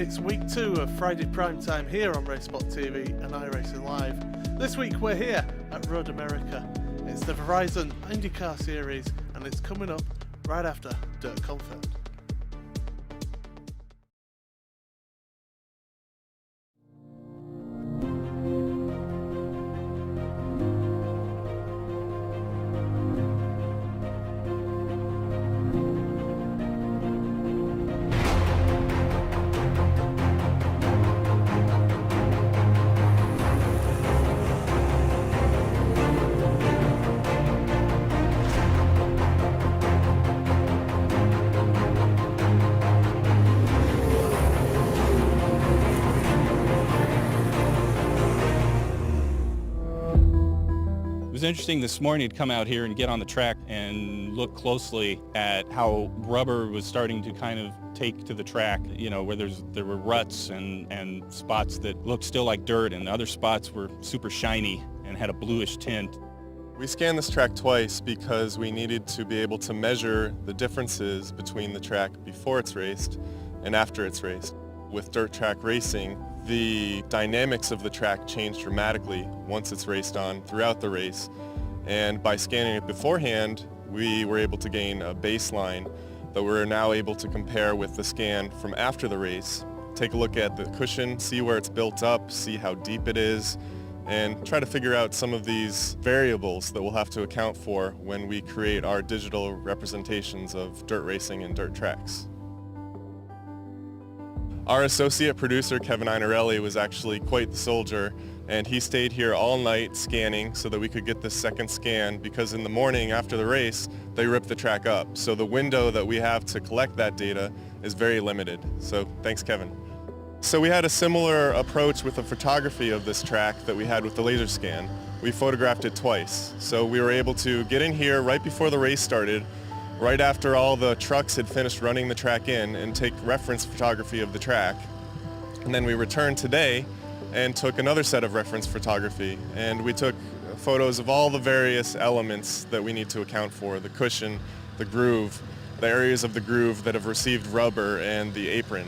It's week 2 of Friday Primetime here on RaceSpotTV and iRacingLive. This week we're here at Road America. It's the Verizon IndyCar series and it's coming up right after Dirt Confirmed. It was interesting this morning to come out here and get on the track and look closely at how rubber was starting to kind of take to the track, you know, where there were ruts and spots that looked still like dirt, and other spots were super shiny and had a bluish tint. We scanned this track twice because we needed to be able to measure the differences between the track before it's raced and after it's raced. With dirt track racing, the dynamics of the track change dramatically once it's raced on throughout the race, and by scanning it beforehand we were able to gain a baseline that we're now able to compare with the scan from after the race. Take a look at the cushion, see where it's built up, see how deep it is, and try to figure out some of these variables that we'll have to account for when we create our digital representations of dirt racing and dirt tracks. Our associate producer, Kevin Einarelli, was actually quite the soldier, and he stayed here all night scanning so that we could get this second scan, because in the morning after the race, they ripped the track up. So the window that we have to collect that data is very limited. So thanks, Kevin. So we had a similar approach with the photography of this track that we had with the laser scan. We photographed it twice. So we were able to get in here right before the race started, right after all the trucks had finished running the track in, and take reference photography of the track. And then we returned today and took another set of reference photography, and we took photos of all the various elements that we need to account for: the cushion, the groove, the areas of the groove that have received rubber, and the apron.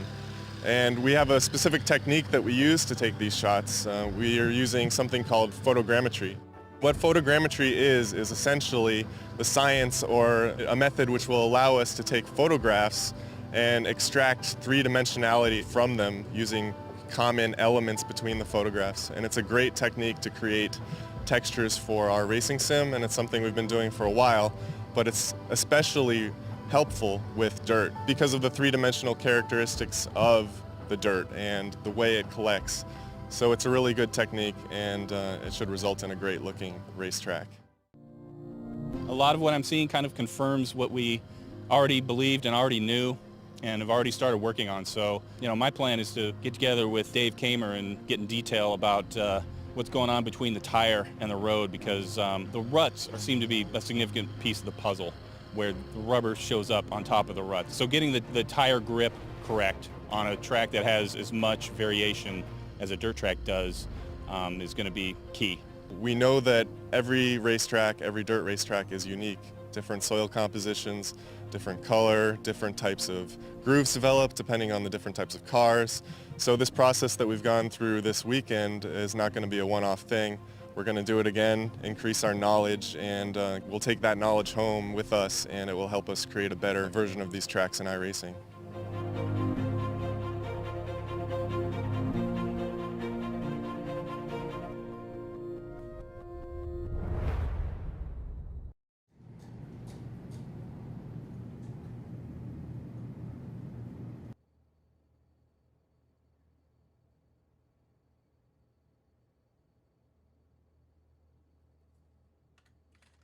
And we have a specific technique that we use to take these shots. We are using something called photogrammetry. What photogrammetry is essentially the science or a method which will allow us to take photographs and extract three-dimensionality from them using common elements between the photographs. And it's a great technique to create textures for our racing sim, and it's something we've been doing for a while, but it's especially helpful with dirt because of the three-dimensional characteristics of the dirt and the way it collects. So it's a really good technique, and it should result in a great looking racetrack. A lot of what I'm seeing kind of confirms what we already believed and already knew and have already started working on. So, you know, my plan is to get together with Dave Kamer and get in detail about what's going on between the tire and the road, because the ruts seem to be a significant piece of the puzzle, where the rubber shows up on top of the ruts. So getting the tire grip correct on a track that has as much variation as a dirt track does is going to be key. We know that every racetrack, every dirt racetrack is unique. Different soil compositions, different color, different types of grooves developed depending on the different types of cars. So this process that we've gone through this weekend is not going to be a one-off thing. We're going to do it again, increase our knowledge, and we'll take that knowledge home with us, and it will help us create a better version of these tracks in iRacing.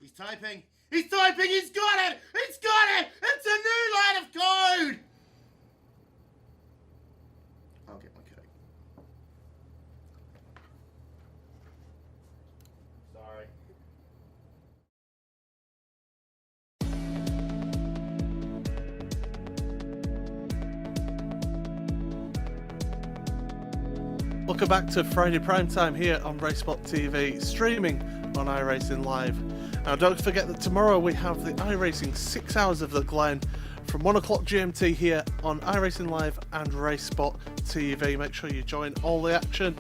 He's typing! He's typing! He's got it! He's got it! It's a new line of code! I'll get my code. Sorry. Welcome back to Friday Primetime here on RaceSpotTV, streaming on iRacingLive. Now don't forget that tomorrow we have the iRacing 6 Hours of the Glen from 1 o'clock GMT here on iRacingLive and RaceSpotTV. Make sure you join all the action.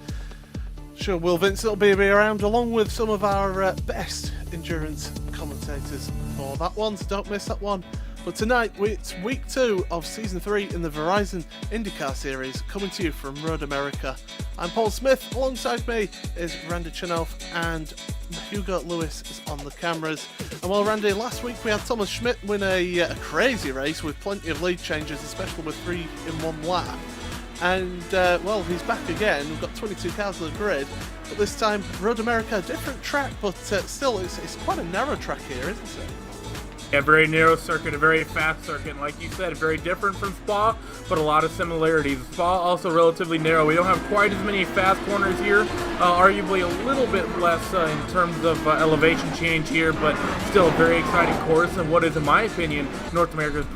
Sure, Will Vincent will be around along with some of our best endurance commentators for that one, so don't miss that one. But tonight, it's week 2 of season 3 in the Verizon IndyCar series, coming to you from Road America. I'm Paul Smith. Alongside me is Randy Chenoff, and Hugo Lewis is on the cameras. And well, Randy, last week we had Thomas Schmidt win a crazy race with plenty of lead changes, especially with 3 in 1 lap. And well, he's back again. We've got 22 cars on the grid, but this time Road America, different track, but still it's quite a narrow track here, isn't it? A very narrow circuit, a very fast circuit, and like you said, very different from Spa, but a lot of similarities. Spa also relatively narrow. We don't have quite as many fast corners here, arguably a little bit less in terms of elevation change here, but still a very exciting course, and what is, in my opinion, North America's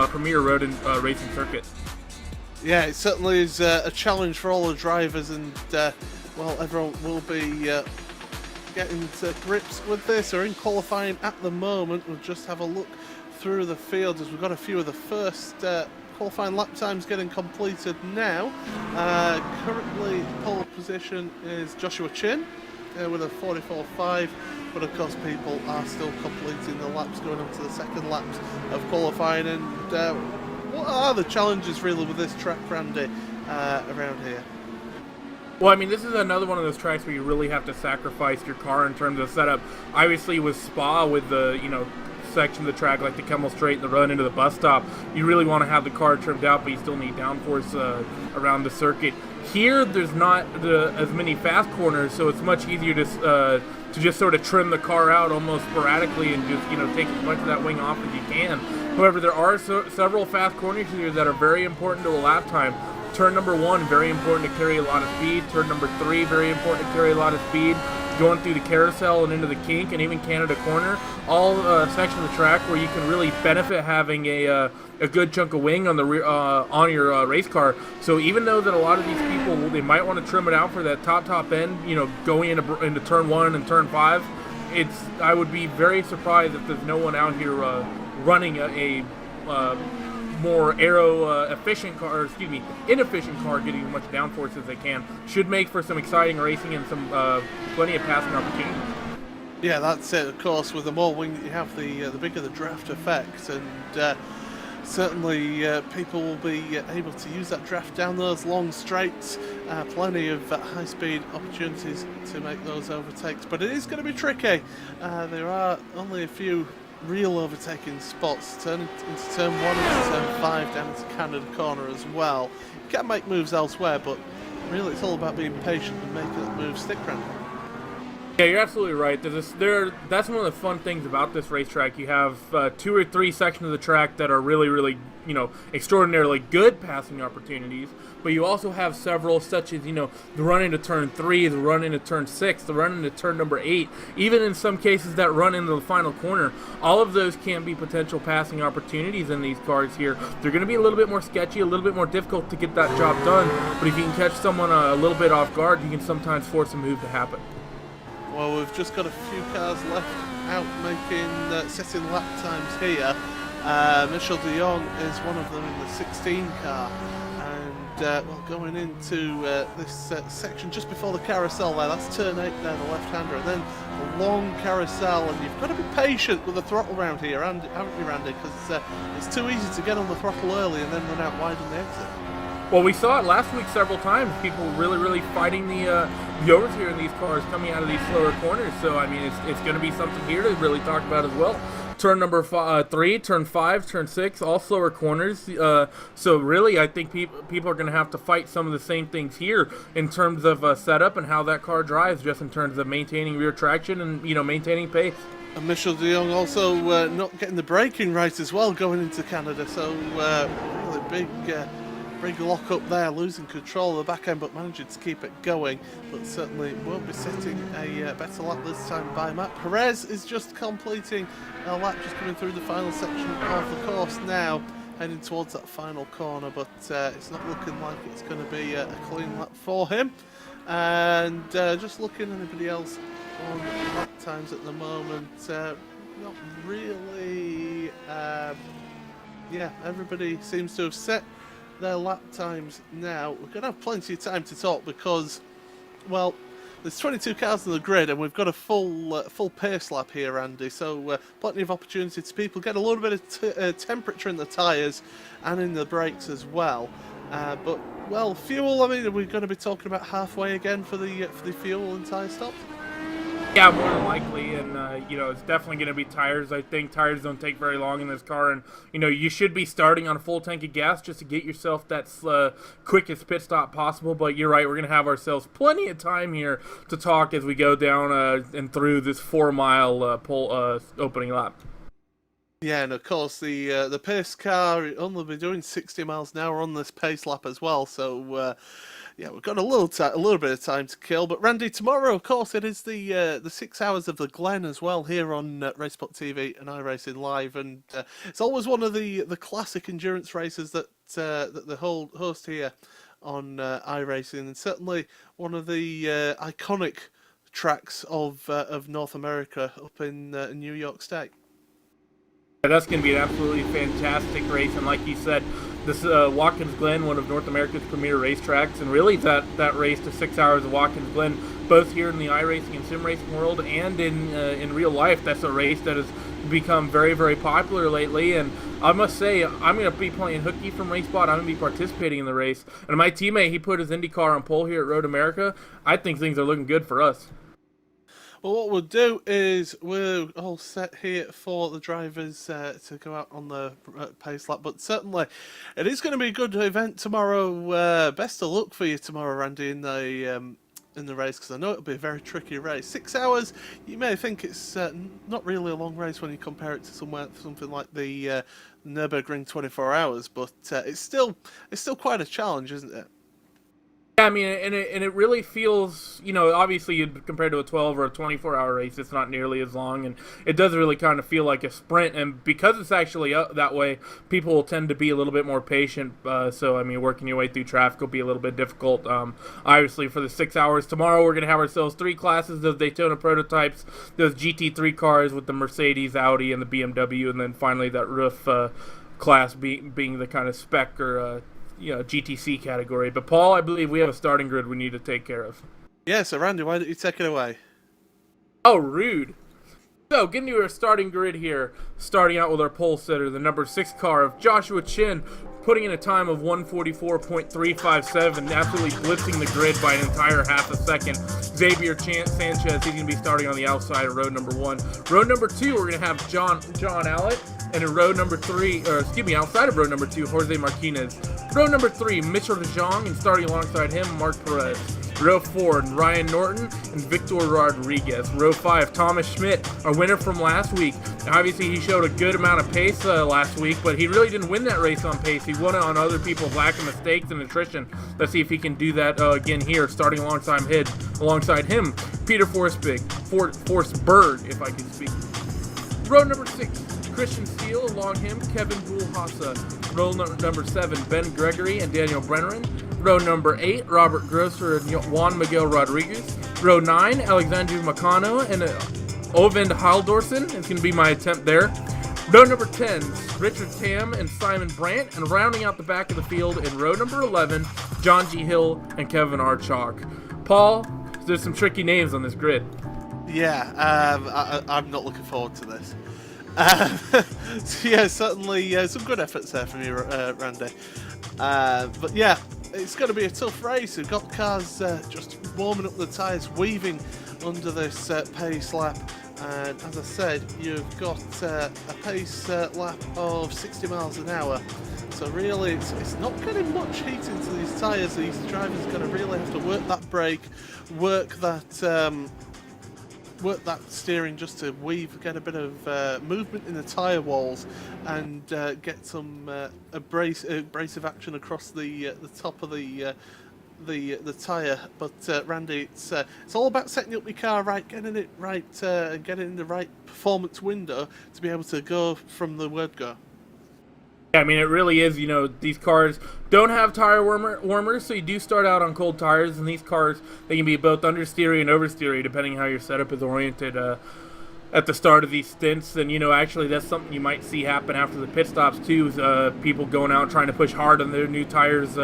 premier road and racing circuit. Yeah, it certainly is a challenge for all the drivers, and well, everyone will be getting to grips with this. We're in qualifying at the moment. We'll just have a look through the field as we've got a few of the first qualifying lap times getting completed now. Currently pole position is Joshua Chin with a 44.5, but of course people are still completing the laps going on to the second laps of qualifying. And what are the challenges really with this track, Randy, around here? Well, I mean, this is another one of those tracks where you really have to sacrifice your car in terms of setup. Obviously, with Spa, with the, section of the track like the Kemmel Straight and the run into the bus stop, you really want to have the car trimmed out, but you still need downforce around the circuit. Here, there's not as many fast corners, so it's much easier to just sort of trim the car out almost sporadically and just, take as much of that wing off as you can. However, there are several fast corners here that are very important to a lap time. Turn number 1, very important to carry a lot of speed. Turn number 3, very important to carry a lot of speed. Going through the carousel and into the kink and even Canada Corner, all sections of the track where you can really benefit having a good chunk of wing on the on your race car. So even though that a lot of these people, they might want to trim it out for that top end, going into turn 1 and turn 5, I would be very surprised if there's no one out here running a more inefficient car, getting as much downforce as they can. Should make for some exciting racing and some plenty of passing opportunities. Yeah, that's it. Of course, with the more wing that you have, the bigger the draft effect, and certainly people will be able to use that draft down those long straights. Plenty of high-speed opportunities to make those overtakes, but it is going to be tricky. There are only a few real overtaking spots, turn into turn 1 and turn 5 down into Canada Corner as well. You can make moves elsewhere, but really it's all about being patient and making that move stick, Randy. Yeah, you're absolutely right. That's one of the fun things about this racetrack. You have 2 or 3 sections of the track that are really, really, extraordinarily good passing opportunities, but you also have several such as, the run into turn 3, the run into turn 6, the run into turn number 8, even in some cases that run into the final corner. All of those can be potential passing opportunities in these cars here. They're going to be a little bit more sketchy, a little bit more difficult to get that job done, but if you can catch someone a little bit off guard, you can sometimes force a move to happen. Well, we've just got a few cars left out making setting lap times here. Michel de Jong is one of them in the 16 car, and well, going into this section just before the carousel there, that's turn 8 there, the left-hander, and then the long carousel, and you've got to be patient with the throttle round here, haven't you, Randy? Because it's too easy to get on the throttle early and then run out wide on the exit. Well, we saw it last week several times. People really fighting the overs here in these cars coming out of these slower corners. So, I mean, it's going to be something here to really talk about as well. Turn number 3, turn 5, turn 6, all slower corners. So, really, I think people are going to have to fight some of the same things here in terms of setup and how that car drives, just in terms of maintaining rear traction and, maintaining pace. And Michel de Jong also not getting the braking right as well going into Canada. So, really big lock up there, losing control of the back end but managing to keep it going, but certainly won't be setting a better lap this time by Matt. Perez is just completing a lap, just coming through the final section of the course now, heading towards that final corner, but it's not looking like it's going to be a clean lap for him. And just looking at anybody else on lap times at the moment, not really Yeah, everybody seems to have set their lap times now. We're going to have plenty of time to talk because, well, there's 22 cars on the grid and we've got a full pace lap here, Andy, so plenty of opportunity to people get a little bit of temperature in the tyres and in the brakes as well. But, well, fuel, I mean, are we going to be talking about halfway again for the fuel and tyre stops? Yeah, more than likely, and it's definitely going to be tires. I think tires don't take very long in this car, and you should be starting on a full tank of gas just to get yourself that quickest pit stop possible. But you're right, we're going to have ourselves plenty of time here to talk as we go down and through this 4-mile opening lap. Yeah, and of course the pace car only be doing 60 miles an hour on this pace lap as well, so. Yeah, we've got a little bit of time to kill. But Randy, tomorrow, of course, it is the 6 hours of the Glen as well here on RaceSpotTV and iRacingLive, and it's always one of the classic endurance races that the whole host here on iRacing, and certainly one of the iconic tracks of North America up in New York State. That's going to be an absolutely fantastic race, and like you said, this Watkins Glen, one of North America's premier racetracks, and really that race to 6 hours of Watkins Glen, both here in the iRacing and sim racing world and in real life, that's a race that has become very, very popular lately. And I must say, I'm going to be playing hooky from RaceSpot. I'm going to be participating in the race. And my teammate, he put his IndyCar on pole here at Road America. I think things are looking good for us. Well, what we'll do is we're all set here for the drivers to go out on the pace lap, but certainly it is going to be a good event tomorrow. Best of luck for you tomorrow, Randy, in the race, because I know it'll be a very tricky race. 6 hours, you may think it's not really a long race when you compare it to something like the Nürburgring 24 hours, but it's still quite a challenge, isn't it? Yeah, I mean, and it really feels, obviously compared to a 12 or a 24-hour race, it's not nearly as long, and it does really kind of feel like a sprint, and because it's actually that way, people will tend to be a little bit more patient, so, I mean, working your way through traffic will be a little bit difficult. Obviously, for the 6 hours tomorrow, we're going to have ourselves 3 classes, those Daytona prototypes, those GT3 cars with the Mercedes, Audi, and the BMW, and then finally that roof class being the kind of spec or GTC category. But Paul, I believe we have a starting grid we need to take care of. Yeah, so Randy, why don't you take it away? Oh, rude. So, getting to our starting grid here, starting out with our pole sitter, the number 6 car of Joshua Chin, putting in a time of 1:44.357, absolutely blitzing the grid by an entire half a second. Xavier Sanchez, he's going to be starting on the outside of road number 1. Road number 2, we're going to have John Allett, and in road number 3, outside of road number 2, Jose Martinez. Row number 3, Mitchell DeJong, and starting alongside him, Mark Perez. Row 4, Ryan Norton and Victor Rodriguez. Row 5, Thomas Schmidt, our winner from last week. Obviously, he showed a good amount of pace last week, but he really didn't win that race on pace. He won it on other people's lack of mistakes and attrition. Let's see if he can do that again here, starting alongside him, Peter Forsberg, if I can speak. Row number 6, Christian Steele, along him, Kevin Bullhassa. Row number 7, Ben Gregory and Daniel Brennerin. Row number 8, Robert Grosser and Juan Miguel Rodriguez. Row 9, Alexander Macano and Ovind Haldorsen. It's going to be my attempt there. Row number 10, Richard Tam and Simon Brandt. And rounding out the back of the field in row number 11, John G. Hill and Kevin Archok. Paul, there's some tricky names on this grid. Yeah, I'm not looking forward to this. So yeah, certainly some good efforts there from you, Randy. But yeah, it's going to be a tough race. We've got cars just warming up the tyres, weaving under this pace lap. And as I said, you've got a pace lap of 60 miles an hour. So really, it's not getting much heat into these tyres. These drivers are going to really have to work that brake, work that steering just to get a bit of movement in the tyre walls and get some abrasive action across the top of the tyre. But Randy, it's all about setting up your car right, getting it right, and getting in the right performance window to be able to go from the word go. Yeah, I mean, it really is, these cars don't have tire warmers, so you do start out on cold tires, and these cars, they can be both understeery and oversteery, depending how your setup is oriented. at the start of these stints. And, you know, actually that's something you might see happen after the pit stops too, is people going out trying to push hard on their new tires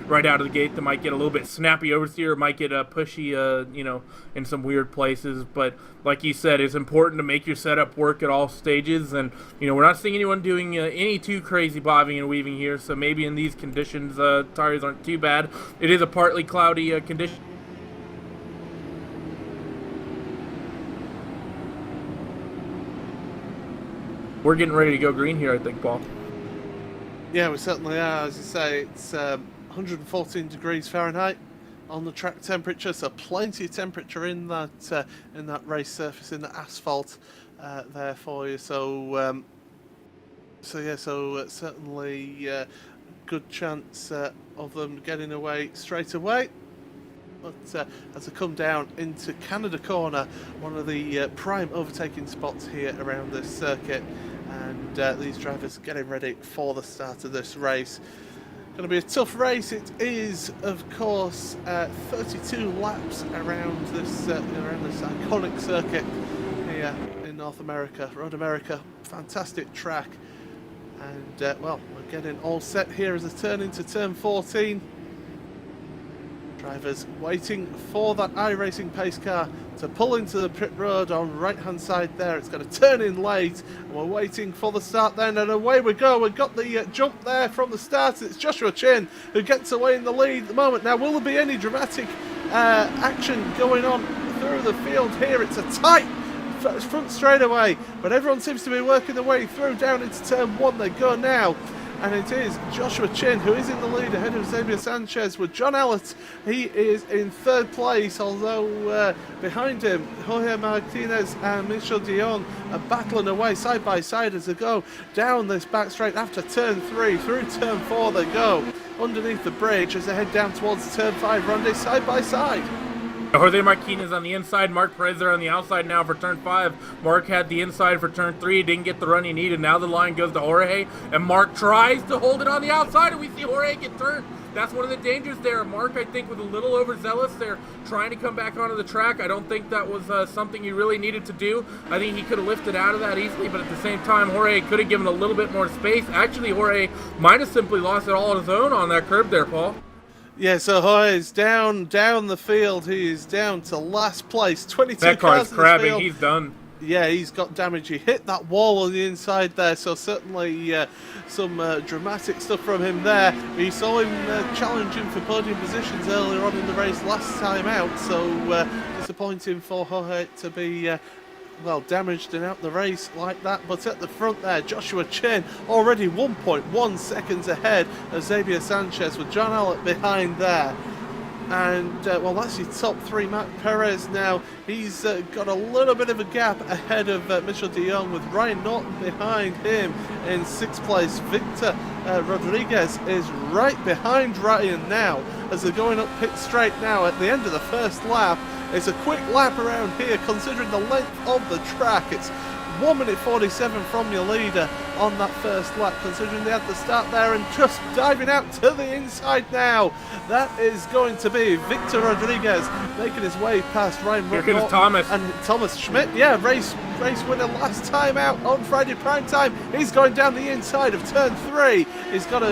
right out of the gate. That might get a little bit snappy oversteer, or might get pushy, you know, in some weird places. But like you said, it's important to make your setup work at all stages. And, you know, we're not seeing anyone doing any too crazy bobbing and weaving here, so maybe in these conditions tires aren't too bad. It is a partly cloudy condition. We're getting ready to go green here, I think, Paul. Yeah, we certainly are. As you say, it's 114 degrees Fahrenheit on the track temperature, so plenty of temperature in that race surface, in the asphalt there for you. So certainly good chance of them getting away straight away. But as I come down into Canada Corner, one of the prime overtaking spots here around this circuit, and these drivers are getting ready for the start of this race. Going to be a tough race. It is, of course, 32 laps around this iconic circuit here in North America, Road America. Fantastic track, and well, we're getting all set here as I turn into turn 14. Drivers waiting for that iRacing pace car to pull into the pit road on right hand side there. It's going to turn in late, and we're waiting for the start then, and away we go. We've got the jump there from the start. It's Joshua Chin who gets away in the lead at the moment. Now, will there be any dramatic action going on through the field here? It's a tight front straightaway, but everyone seems to be working their way through down into turn 1. They go now, and it is Joshua Chin who is in the lead ahead of Xavier Sanchez, with John Allett. He is in third place, although behind him Jorge Martinez and Michel de Jong are battling away side by side as they go down this back straight after turn 3. Through turn 4 they go underneath the bridge as they head down towards turn 5. Runde side by side. Jorge Martinez on the inside, Mark Perez there on the outside now for turn 5. Mark had the inside for turn 3, didn't get the run he needed. Now the line goes to Jorge, and Mark tries to hold it on the outside, and we see Jorge get turned. That's one of the dangers there. Mark, I think, was a little overzealous there, trying to come back onto the track. I don't think that was something he really needed to do. I think he could have lifted out of that easily, but at the same time, Jorge could have given a little bit more space. Actually, Jorge might have simply lost it all on his own on that curb there, Paul. Yeah, so Jorge's down the field. He is down to last place. 22 that cars car's crabbing. in the field. He's done. Yeah, he's got damage. He hit that wall on the inside there, so certainly some dramatic stuff from him there. We saw him challenging for podium positions earlier on in the race last time out, so disappointing for Jorge to be well, damaged and out the race like that. But at the front there, Joshua Chin already 1.1 seconds ahead of Xavier Sanchez, with John Allett behind there. And well, that's your top 3. Mark Perez now, he's got a little bit of a gap ahead of Michel de Jong, with Ryan Norton behind him in 6th place. Victor Rodriguez is right behind Ryan now as they're going up pit straight now at the end of the first lap. It's a quick lap around here considering the length of the track. It's 1 minute 47 from your leader on that first lap, considering they had the start there, and just diving out to the inside now. That is going to be Victor Rodriguez making his way past Ryan Here comes Thomas. And Thomas Schmidt, yeah, race winner last time out on Friday prime time. He's going down the inside of turn 3. He's got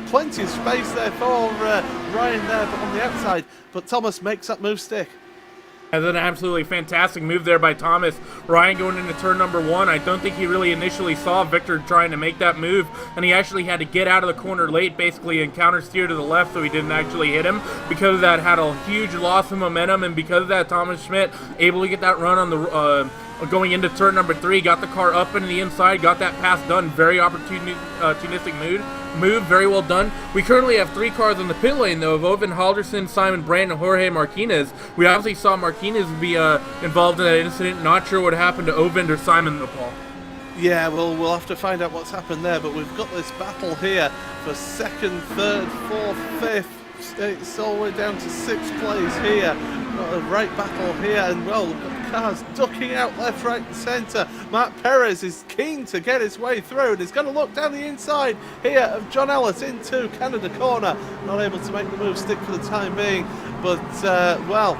plenty of space there for Ryan there, but on the outside. But Thomas makes that move stick. That's an absolutely fantastic move there by Thomas. Ryan going into turn number 1. I don't think he really initially saw Victor trying to make that move, and he actually had to get out of the corner late, basically, and counter steer to the left so he didn't actually hit him. Because of that, had a huge loss of momentum, and because of that, Thomas Schmidt able to get that run on the going into turn number 3, got the car up into the inside, got that pass done. Very opportunistic move, very well done. We currently have 3 cars in the pit lane, though, of Owen Halderson, Simon Brand, and Jorge Martinez. We obviously saw Martinez be involved in that incident. Not sure what happened to Owen or Simon, though, Paul. Yeah, well, we'll have to find out what's happened there, but we've got this battle here for 2nd, 3rd, 4th, 5th. It's all the way down to 6th place here. Got a right battle here, and well, we've got cars ducking out left, right and centre. Mark Perez is keen to get his way through, and he's going to look down the inside here of John Allett into Canada Corner. Not able to make the move stick for the time being, but well,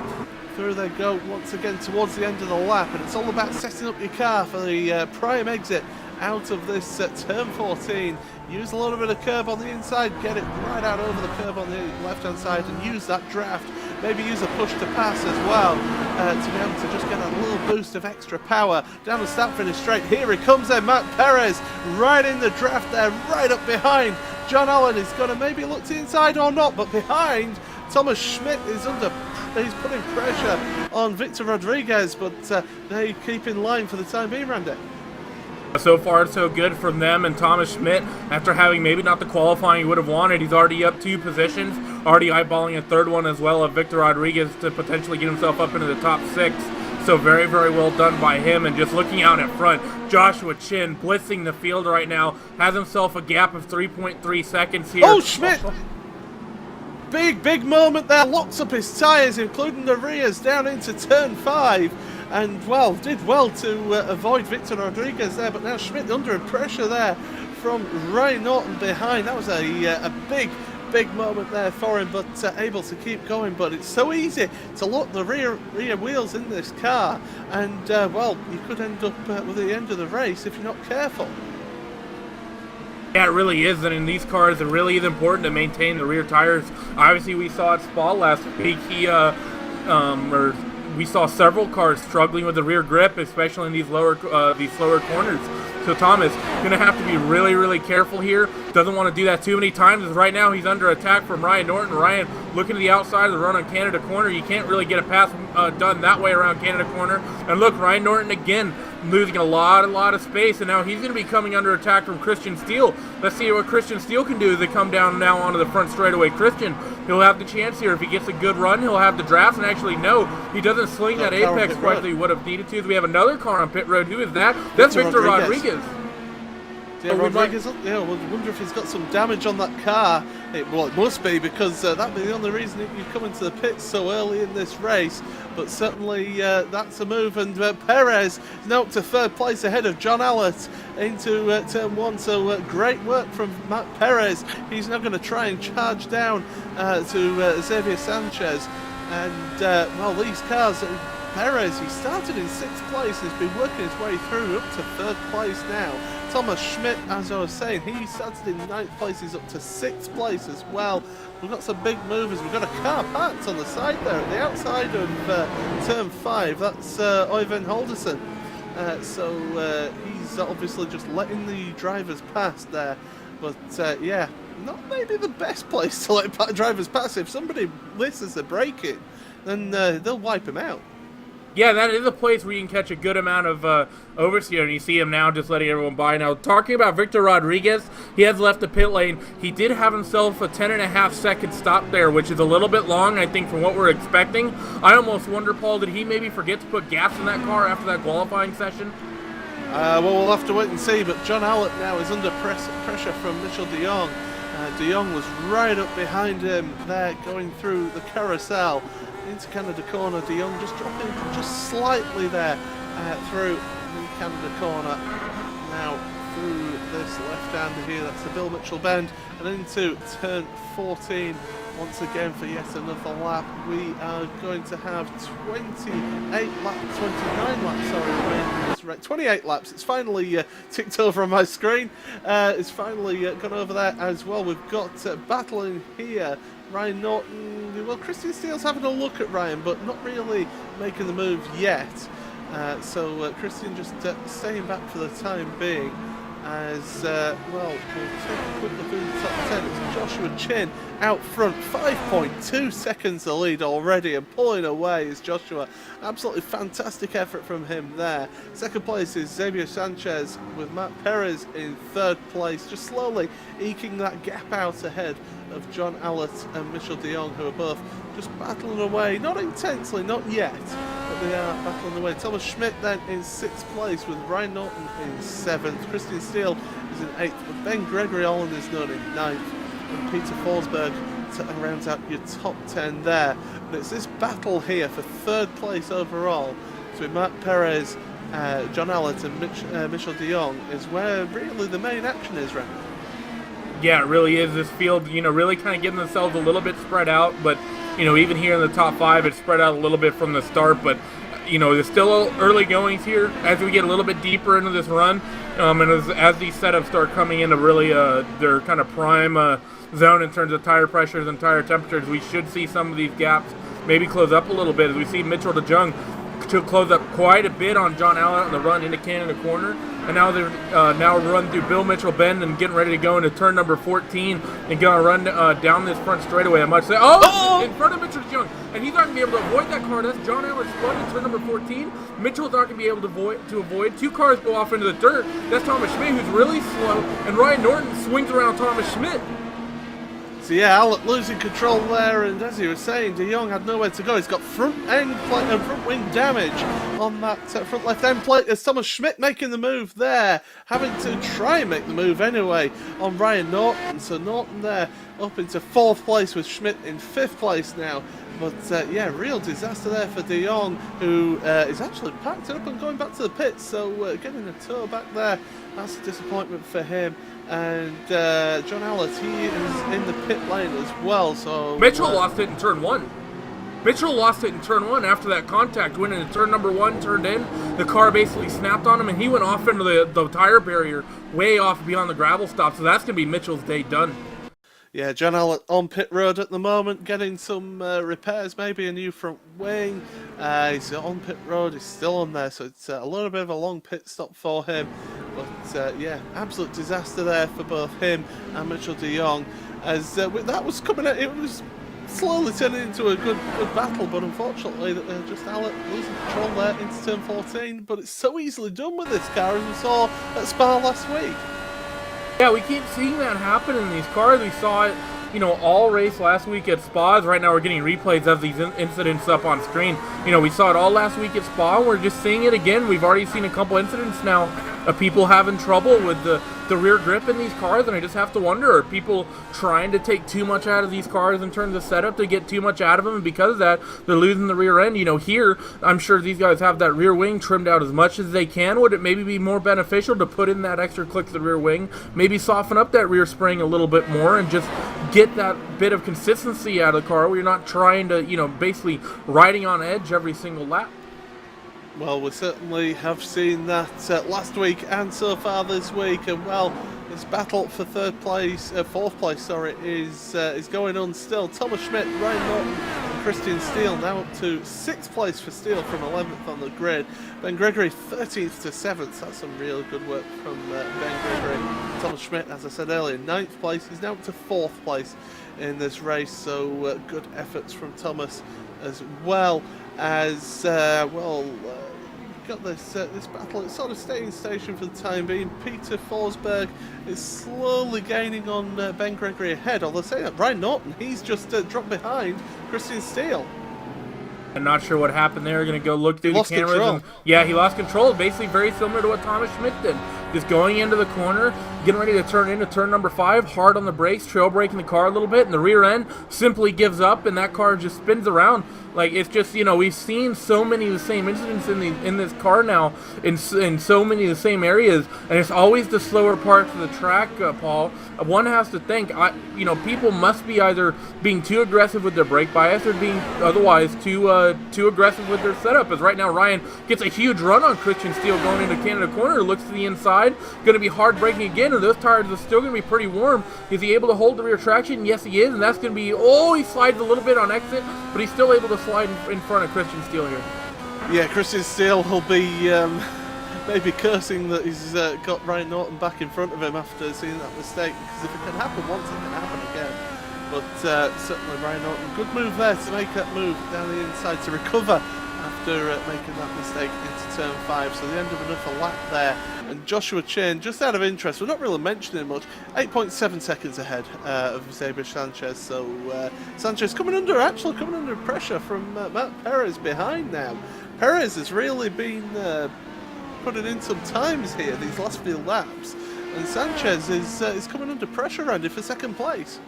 Through they go once again towards the end of the lap, and it's all about setting up your car for the prime exit out of this turn 14. Use a little bit of curb on the inside, get it right out over the curb on the left-hand side, and use that draft. Maybe use a push to pass as well to be able to just get a little boost of extra power down the start-finish straight. Here he comes then, Matt Perez, right in the draft there, right up behind John Allen. He's going to maybe look to the inside or not, but behind Thomas Schmidt is he's putting pressure on Victor Rodriguez, but they keep in line for the time being, Randy. So far, so good from them, and Thomas Schmidt, after having maybe not the qualifying he would have wanted, he's already up 2 positions, already eyeballing a third one as well of Victor Rodriguez to potentially get himself up into the top 6. So very, very well done by him. And just looking out in front, Joshua Chin blitzing the field right now, has himself a gap of 3.3 seconds here. Oh, Schmidt! Big moment there, locks up his tyres, including the rears, down into turn 5. And, well, did well to avoid Victor Rodriguez there, but now Schmidt under pressure there from Ryan Norton behind. That was a big moment there for him, but able to keep going. But it's so easy to lock the rear wheels in this car, and, well, you could end up with the end of the race if you're not careful. Yeah, it really is, and in these cars, it really is important to maintain the rear tires. Obviously, we saw at Spa last week, we saw several cars struggling with the rear grip, especially in these slower corners. So Thomas going to have to be really, really careful here. Doesn't want to do that too many times, as right now he's under attack from Ryan Norton. Ryan looking to the outside of the run on Canada corner. You can't really get a pass done that way around Canada corner. And look, Ryan Norton again losing a lot of space, and now he's going to be coming under attack from Christian Steele. Let's see what Christian Steele can do as they come down now onto the front straightaway. Christian, he'll have the chance here. If he gets a good run, he'll have the draft, and actually, no, he doesn't sling that apex quite as he would have needed to. We have another car on pit road. Who is that? That's Victor Rodriguez. Yeah, Rodriguez, I wonder if he's got some damage on that car. Well, it must be, because that'd be the only reason you come into the pits so early in this race. But certainly that's a move, and Perez is now up to 3rd place ahead of John Allett into turn 1. So great work from Matt Perez. He's now going to try and charge down to Xavier Sanchez. And, well, these cars, Perez, he started in 6th place, he's been working his way through up to 3rd place now. Thomas Schmidt, as I was saying, he started in 9th place, he's up to 6th place as well. We've got some big movers. We've got a car parked on the side there at the outside of turn 5. That's Oyvind Halderson. So he's obviously just letting the drivers pass there. But yeah, not maybe the best place to let drivers pass. If somebody misses the braking, then they'll wipe him out. Yeah, that is a place where you can catch a good amount of oversteer, and you see him now just letting everyone by. Now, talking about Victor Rodriguez, he has left the pit lane. He did have himself a 10.5 second stop there, which is a little bit long, I think, from what we're expecting. I almost wonder, Paul, did he maybe forget to put gas in that car after that qualifying session? Well, we'll have to wait and see, but John Allett now is under pressure from Mitchell de Jong. De Jong was right up behind him there, going through the carousel into Canada corner. De Jong just dropping just slightly there through the Canada corner. Now through this left-hander here, that's the Bill Mitchell bend, and into turn 14 once again for yet another lap. We are going to have 29 laps, sorry, 28 laps. It's finally ticked over on my screen. It's finally gone over there as well. We've got battling here. Ryan Norton, well, Christian Steele's having a look at Ryan, but not really making the move yet. So Christian just staying back for the time being. As, well, we'll take a quick look at the top 10. It's Joshua Chin out front, 5.2 seconds the lead already, and pulling away is Joshua. Absolutely fantastic effort from him there. 2nd place is Xavier Sanchez, with Matt Perez in 3rd place, just slowly eking that gap out ahead of John Allett and Mitchell de Jong, who are both just battling away, not intensely, not yet, but they are battling away. Thomas Schmidt then in 6th place, with Ryan Norton in 7th. Christian Steele is in 8th, but Ben Gregory Allen is known in 9th, and Peter Forsberg rounds out your top 10 there. And it's this battle here for 3rd place overall between Matt Perez, John Allett and Mitchell de Jong is where really the main action is, right? Yeah, it really is. This field, really kind of getting themselves a little bit spread out, but You know, even here in the top 5, it's spread out a little bit from the start, but you know, there's still early goings here as we get a little bit deeper into this run, and as these setups start coming into really their kind of prime zone in terms of tire pressures and tire temperatures, we should see some of these gaps maybe close up a little bit as we see Mitchell DeJong to close up quite a bit on John Allen on the run into Canada corner, and now they're now run through Bill Mitchell Bend and getting ready to go into turn number 14 and gonna run down this front straightaway. I might say, in front of Mitchell DeJong, and he's not gonna be able to avoid that car. That's John Allen's split in turn number 14. Mitchell's not gonna be able to avoid. 2 cars go off into the dirt. That's Thomas Schmidt, who's really slow, and Ryan Norton swings around Thomas Schmidt. So yeah, Alec losing control there, and as he was saying, De Jong had nowhere to go. He's got front end plate and front wing damage on that front left end plate. As Thomas Schmidt making the move there, having to try and make the move anyway on Ryan Norton. So Norton there up into 4th place with Schmidt in 5th place now. But yeah, real disaster there for De Jong, who is actually packed it up and going back to the pits. So getting a tow back there, that's a disappointment for him. And John Allett, he is in the pit lane as well. So Mitchell lost it in turn 1. Mitchell lost it in turn 1 after that contact. Went into turn number 1, turned in. The car basically snapped on him, and he went off into the tire barrier, way off beyond the gravel stop. So that's going to be Mitchell's day done. Yeah, John Allett on pit road at the moment, getting some repairs, maybe a new front wing. He's on pit road, he's still on there, so it's a little bit of a long pit stop for him. But yeah, absolute disaster there for both him and Mitchell De Jong. As that was coming out, it was slowly turning into a good battle, but unfortunately just Allett losing control there into turn 14. But it's so easily done with this car, as we saw at Spa last week. Yeah, we keep seeing that happen in these cars. We saw it, you know, all race last week at Spa. Right now we're getting replays of these incidents up on screen. You know, we saw it all last week at Spa. We're just seeing it again. We've already seen a couple incidents now of people having trouble with the rear grip in these cars, and I just have to wonder, are people trying to take too much out of these cars in terms of setup to get too much out of them, and because of that, they're losing the rear end? You know, here, I'm sure these guys have that rear wing trimmed out as much as they can. Would it maybe be more beneficial to put in that extra click to the rear wing, maybe soften up that rear spring a little bit more, and just get that bit of consistency out of the car where you're not trying to, you know, basically riding on edge every single lap? Well, we certainly have seen that last week and so far this week, and well, this battle for 4th place, is going on still. Thomas Schmidt, Ryan Norton, and Christian Steele now up to 6th place for Steele from 11th on the grid. Ben Gregory 13th to 7th. That's some really good work from Ben Gregory. Thomas Schmidt, as I said earlier, 9th place. He's now up to 4th place in this race. So good efforts from Thomas as well. As got this battle. It's sort of staying station for the time being. Peter Forsberg is slowly gaining on Ben Gregory ahead. Although saying that, Ryan Norton, he's just dropped behind Christian Steele. I'm not sure what happened there. Going to go look through the cameras. And, yeah, he lost control. Basically very similar to what Thomas Schmidt did. Just going into the corner, getting ready to turn into turn number 5, hard on the brakes, trail braking the car a little bit, and the rear end simply gives up, and that car just spins around. Like, it's just, you know, we've seen so many of the same incidents in this car now, in so many of the same areas, and it's always the slower parts of the track, Paul. One has to think, you know, people must be either being too aggressive with their brake bias or being otherwise too aggressive with their setup. As right now, Ryan gets a huge run on Christian Steele going into Canada corner, looks to the inside, going to be hard braking again, and those tires are still going to be pretty warm. Is he able to hold the rear traction? Yes, he is, and that's going to be, he slides a little bit on exit, but he's still able to slide in front of Christian Steele here. Yeah, Christian Steele will be maybe cursing that he's got Ryan Norton back in front of him after seeing that mistake, because if it can happen once, it can happen again. But certainly Ryan Norton, good move there to make that move down the inside to recover after making that mistake into turn 5. So the end of another lap there. And Joshua Chain, just out of interest, we're not really mentioning much, 8.7 seconds ahead of Xavier Sanchez. So Sanchez coming under pressure from Matt Perez behind now. Perez has really been putting in some times here these last few laps, and Sanchez is coming under pressure around it for second place.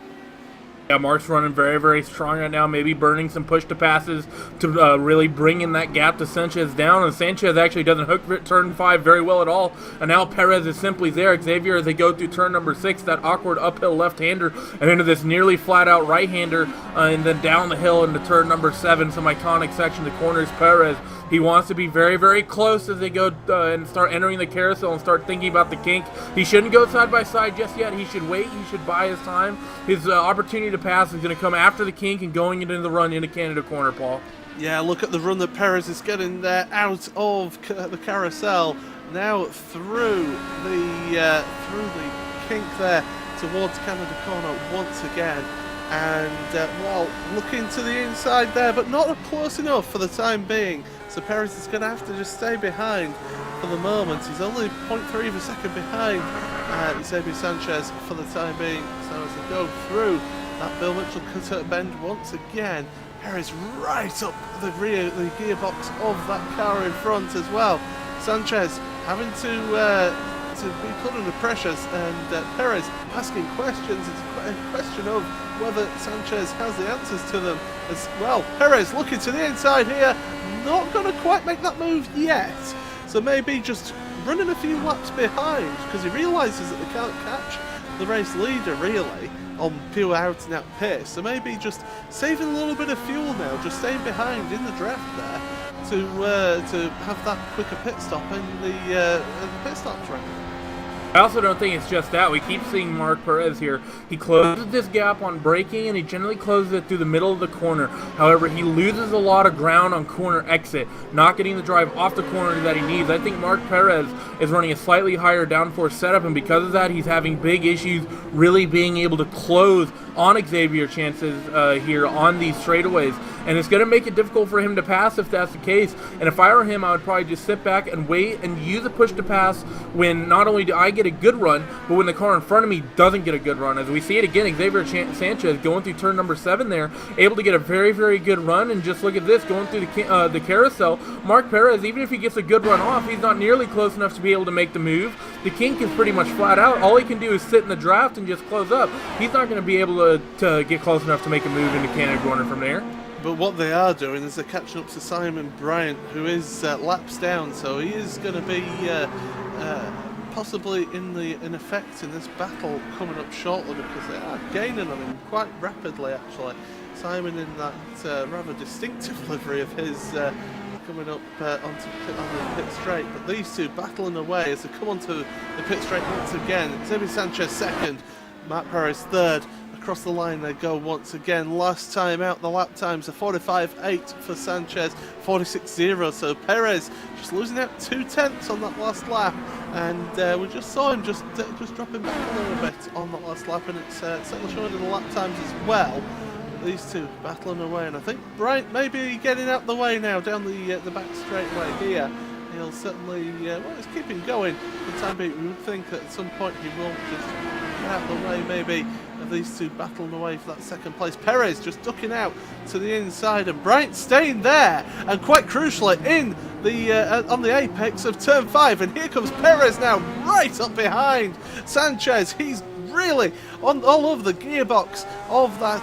Yeah, Mark's running very, very strong right now, maybe burning some push-to-passes to really bring in that gap to Sanchez down, and Sanchez actually doesn't hook turn 5 very well at all, and now Perez is simply there. Xavier, as they go through turn number 6, that awkward uphill left-hander, and into this nearly flat-out right-hander, and then down the hill into turn number 7, some iconic section to corners Perez. He wants to be very, very close as they go and start entering the carousel and start thinking about the kink. He shouldn't go side by side just yet. He should wait. He should buy his time. His opportunity to pass is going to come after the kink and going into the run into Canada corner, Paul. Yeah, look at the run that Perez is getting there out of the carousel, now through the kink there towards Canada corner once again. And, well, looking to the inside there, but not close enough for the time being. So Perez is going to have to just stay behind for the moment. He's only 0.3 of a second behind Xavier Sanchez for the time being. So as they go through that Bill Mitchell cutter bend once again, Perez right up the rear, the gearbox of that car in front as well. Sanchez having to be put under pressures, and Perez asking questions. It's a question of whether Sanchez has the answers to them as well. Perez looking to the inside here, not going to quite make that move yet. So maybe just running a few laps behind, because he realises that they can't catch the race leader really on pure out and out pace. So maybe just saving a little bit of fuel now, just staying behind in the draft there to have that quicker pit stop in the pit stop track. I also don't think it's just that. We keep seeing Mark Perez here. He closes this gap on braking, and he generally closes it through the middle of the corner. However, he loses a lot of ground on corner exit, not getting the drive off the corner that he needs. I think Mark Perez is running a slightly higher downforce setup, and because of that, he's having big issues really being able to close on Xavier chances here on these straightaways. And it's going to make it difficult for him to pass if that's the case. And if I were him, I would probably just sit back and wait and use a push to pass when not only do I get a good run, but when the car in front of me doesn't get a good run. As we see it again, Xavier Sanchez going through turn number 7 there, able to get a very, very good run. And just look at this, going through the carousel. Mark Perez, even if he gets a good run off, he's not nearly close enough to be able to make the move. The kink is pretty much flat out. All he can do is sit in the draft and just close up. He's not going to be able to get close enough to make a move into Canada corner from there. But what they are doing is they're catching up to Simon Bryant, who is laps down, so he is going to be possibly in effect in this battle coming up shortly, because they are gaining on him quite rapidly actually. Simon in that rather distinctive livery of his coming up on the pit straight, but these two battling away as they come onto the pit straight once again. Xavier Sanchez second, Mark Perez third. Across the line they go once again. Last time out, the lap times are 45.8 for Sanchez, 46.0. So Perez just losing out 2/10 on that last lap, and we just saw him just dropping back a little bit on that last lap, and it's certainly showing in the lap times as well. These two battling away, and I think Bryant maybe getting out the way now down the back straightaway here. He'll certainly, well, he's keeping going for the time being. We would think that at some point he will just get out the way maybe of these two battling away for that second place. Perez just ducking out to the inside, and Bryant staying there, and quite crucially in the on the apex of turn 5. And here comes Perez now, right up behind Sanchez. He's really all over the gearbox of that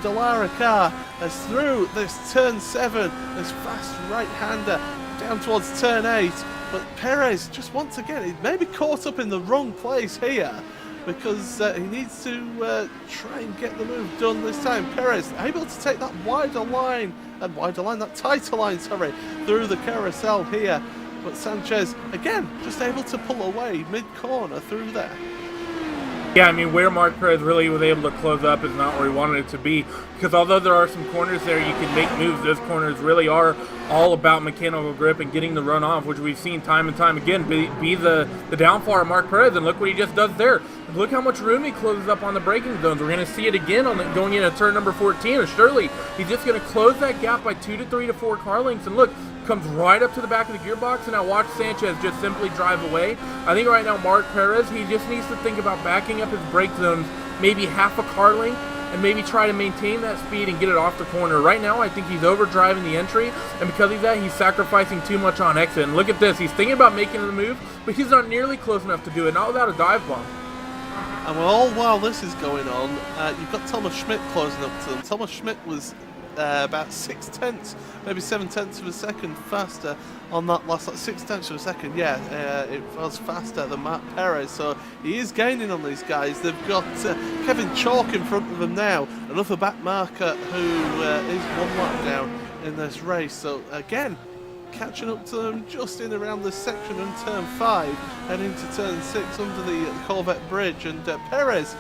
Dallara car as through this turn 7, this fast right-hander down towards turn 8. But Perez just once again, he may be caught up in the wrong place here, because he needs to try and get the move done this time. Perez able to take that that tighter line, sorry, through the carousel here. But Sanchez, again, just able to pull away mid-corner through there. Yeah, I mean, where Mark Perez really was able to close up is not where he wanted it to be, because although there are some corners there you can make moves, those corners really are all about mechanical grip and getting the run off, which we've seen time and time again be the downfall of Mark Perez. And look what he just does there. Look how much room he closes up on the braking zones. We're going to see it again going into turn number 14, and surely he's just going to close that gap by 2 to 3 to 4 car lengths. And look, comes right up to the back of the gearbox, and now watch Sanchez just simply drive away. I think right now Mark Perez, he just needs to think about backing up his brake zones maybe half a car length, and maybe try to maintain that speed and get it off the corner. Right now I think he's overdriving the entry, and because of that he's sacrificing too much on exit. And look at this, he's thinking about making the move, but he's not nearly close enough to do it, not without a dive bomb. And all while this is going on, you've got Thomas Schmidt closing up to them. Thomas Schmidt was about 6/10, maybe 7/10 of a second faster on that last, like 6/10 of a second. Yeah, it was faster than Mark Perez, so he is gaining on these guys. They've got Kevin Chalk in front of them now, another back marker who is 1 lap down in this race. So again, catching up to them just in around this section on turn 5 and into turn 6 under the Corvette bridge. And Perez,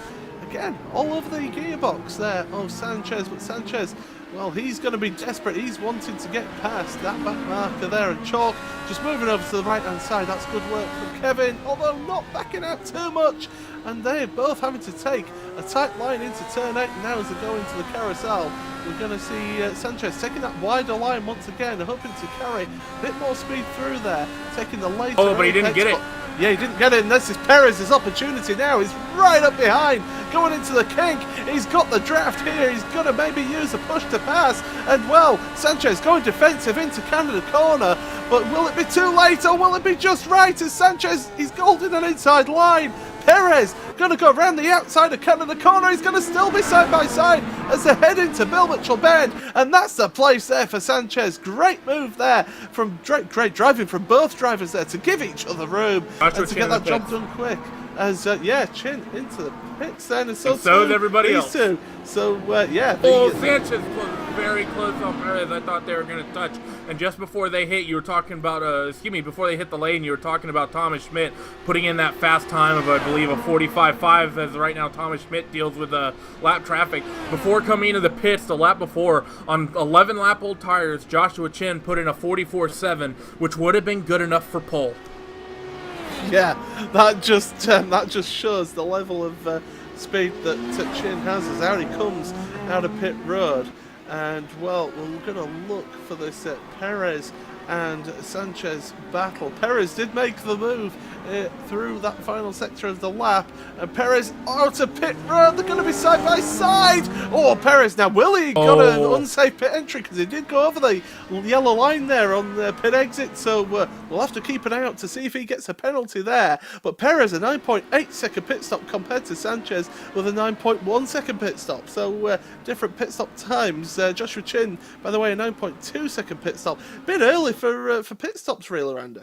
again, all over the gearbox there. Oh, Sanchez, but Sanchez, well, he's going to be desperate. He's wanting to get past that back marker there. And Chalk just moving over to the right-hand side. That's good work from Kevin, although not backing out too much. And they're both having to take a tight line into turn 8 now as they go into the carousel. We're going to see Sanchez taking that wider line once again, hoping to carry a bit more speed through there, taking the later. Oh, but he didn't get it. Yeah, he didn't get it, and this is Perez's opportunity now. He's right up behind, going into the kink. He's got the draft here. He's going to maybe use a push to pass. And, well, Sanchez going defensive into Canada corner. But will it be too late, or will it be just right as Sanchez, he's holding an inside line. Perez going to go around the outside of Canada corner. He's going to still be side by side as they head into Bill Mitchell Bend. And that's the place there for Sanchez. Great move there from great driving from both drivers there to give each other room and to get that job done quick. As, yeah, Chin into the pits then. And so is everybody else. Two. So, yeah. Oh, Sanchez was very close on Perez. I thought they were going to touch. And just before they hit, you were talking about, before they hit the lane, you were talking about Thomas Schmidt putting in that fast time of, I believe, a 45.5, as right now Thomas Schmidt deals with lap traffic. Before coming into the pits, the lap before, on 11-lap-old tires, Joshua Chin put in a 44.7, which would have been good enough for pole. Yeah, that just shows the level of speed that Chin has as out he comes out of pit road. And, well, we're going to look for this Perez and Sanchez battle. Perez did make the move through that final sector of the lap, and Perez out of pit road. They're going to be side by side. Oh, Perez now, Willie got an unsafe pit entry because he did go over the yellow line there on the pit exit, so we'll have to keep an eye out to see if he gets a penalty there. But Perez a 9.8 second pit stop compared to Sanchez with a 9.1 second pit stop, so different pit stop times. Joshua Chin, by the way, a 9.2 second pit stop. Bit early for pit stops, really, Randy.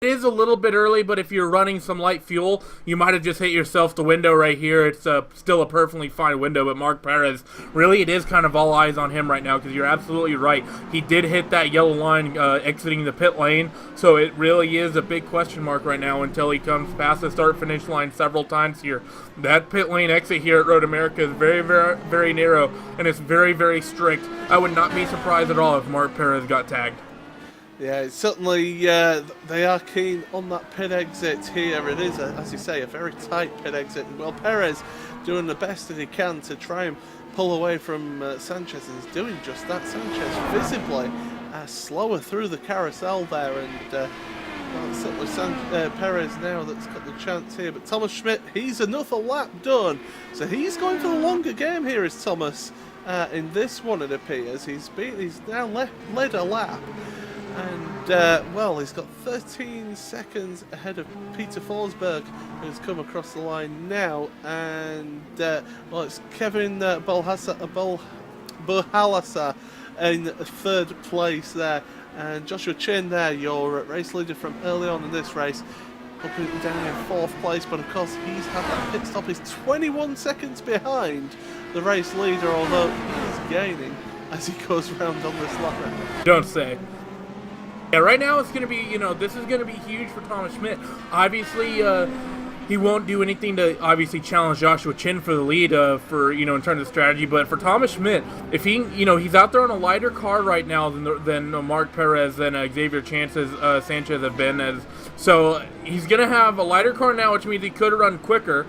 It is a little bit early, but if you're running some light fuel, you might have just hit yourself the window right here. It's still a perfectly fine window, but Mark Perez, really it is kind of all eyes on him right now, because you're absolutely right. He did hit that yellow line exiting the pit lane, so it really is a big question mark right now until he comes past the start-finish line several times here. That pit lane exit here at Road America is very, very, very narrow, and it's very, very strict. I would not be surprised at all if Mark Perez got tagged. Yeah, it's certainly they are keen on that pit exit here. It is, as you say, a very tight pit exit. Well, Perez doing the best that he can to try and pull away from Sanchez, and is doing just that. Sanchez visibly slower through the carousel there, and well, it's certainly Perez now that's got the chance here. But Thomas Schmidt, he's another lap done, so he's going for the longer game here, is Thomas. In this one, it appears he's now led a lap. And, well, he's got 13 seconds ahead of Peter Forsberg, who's come across the line now. And, well, it's Kevin Buhalasa in third place there. And Joshua Chin there, your race leader from early on in this race, up and down in fourth place. But, of course, he's had that pit stop. He's 21 seconds behind the race leader, although he's gaining as he goes round on this lap. Don't say. Yeah, right now it's going to be, this is going to be huge for Thomas Schmidt. Obviously, he won't do anything to obviously challenge Joshua Chin for the lead in terms of strategy. But for Thomas Schmidt, if he, he's out there on a lighter car right now than Mark Perez and Xavier Sanchez have been. So he's going to have a lighter car now, which means he could run quicker.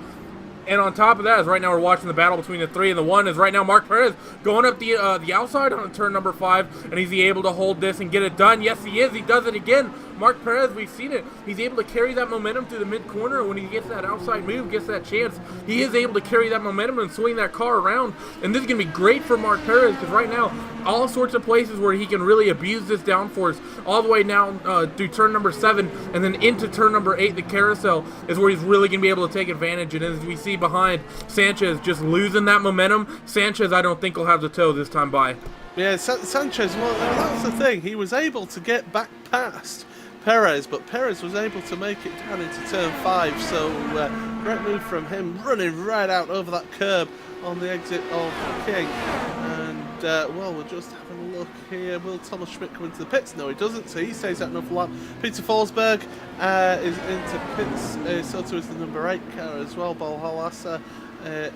And on top of that, is right now we're watching the battle between the 3 and the 1. Is right now Mark Perez going up the outside on turn number 5, and is he able to hold this and get it done? Yes, he is. He does it again. Mark Perez, we've seen it. He's able to carry that momentum through the mid-corner. When he gets that outside move, gets that chance, he is able to carry that momentum and swing that car around. And this is going to be great for Mark Perez because right now, all sorts of places where he can really abuse this downforce, all the way down through turn number 7 and then into turn number 8, the carousel, is where he's really going to be able to take advantage. And as we see behind, Sanchez just losing that momentum. Sanchez, I don't think, will have the toe this time by. Yeah, Sanchez, well, that's the thing. He was able to get back past Perez, but Perez was able to make it down into turn 5, so great move from him, running right out over that curb on the exit of King. And, well, we're just having a look here. Will Thomas Schmidt come into the pits? No, he doesn't, so he stays out another lap. Peter Forsberg is into pits, so too is the number 8 car as well, Valhalla.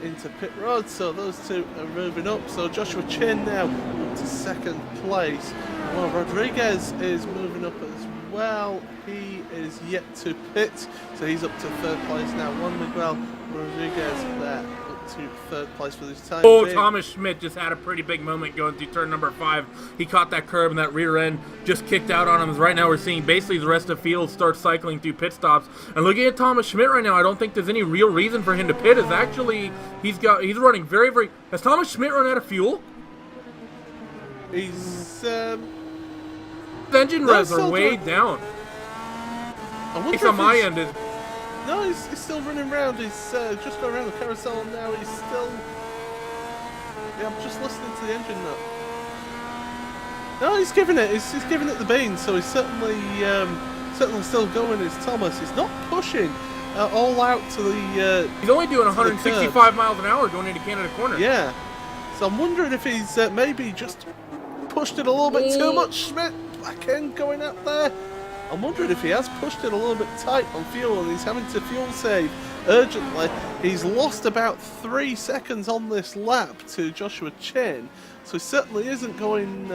Into pit road, so those two are moving up. So Joshua Chin now up to 2nd place. Well, Rodriguez is moving up as well. He is yet to pit, so he's up to 3rd place now. Juan Miguel Rodriguez there up to 3rd place for this time. Oh, Thomas Schmidt just had a pretty big moment going through turn number 5. He caught that curb and that rear end just kicked out on him. Right now we're seeing basically the rest of the field start cycling through pit stops. And looking at Thomas Schmidt right now, I don't think there's any real reason for him to pit. Is actually he's running very, very. Has Thomas Schmidt run out of fuel? He's engine revs are way down. It's on my end. No, he's still running around. He's just going around the carousel now. He's still. Yeah, I'm just listening to the engine now. No, he's giving it. He's giving it the beans. So he's certainly still going. Is Thomas? He's not pushing all out to the. He's only doing 165 miles an hour going into Canada Corner. Yeah. So I'm wondering if he's maybe just pushed it a little bit too much. Schmidt back end going up there. I'm wondering if he has pushed it a little bit tight on fuel and he's having to fuel save urgently. He's lost about 3 seconds on this lap to Joshua Chin, so he certainly isn't going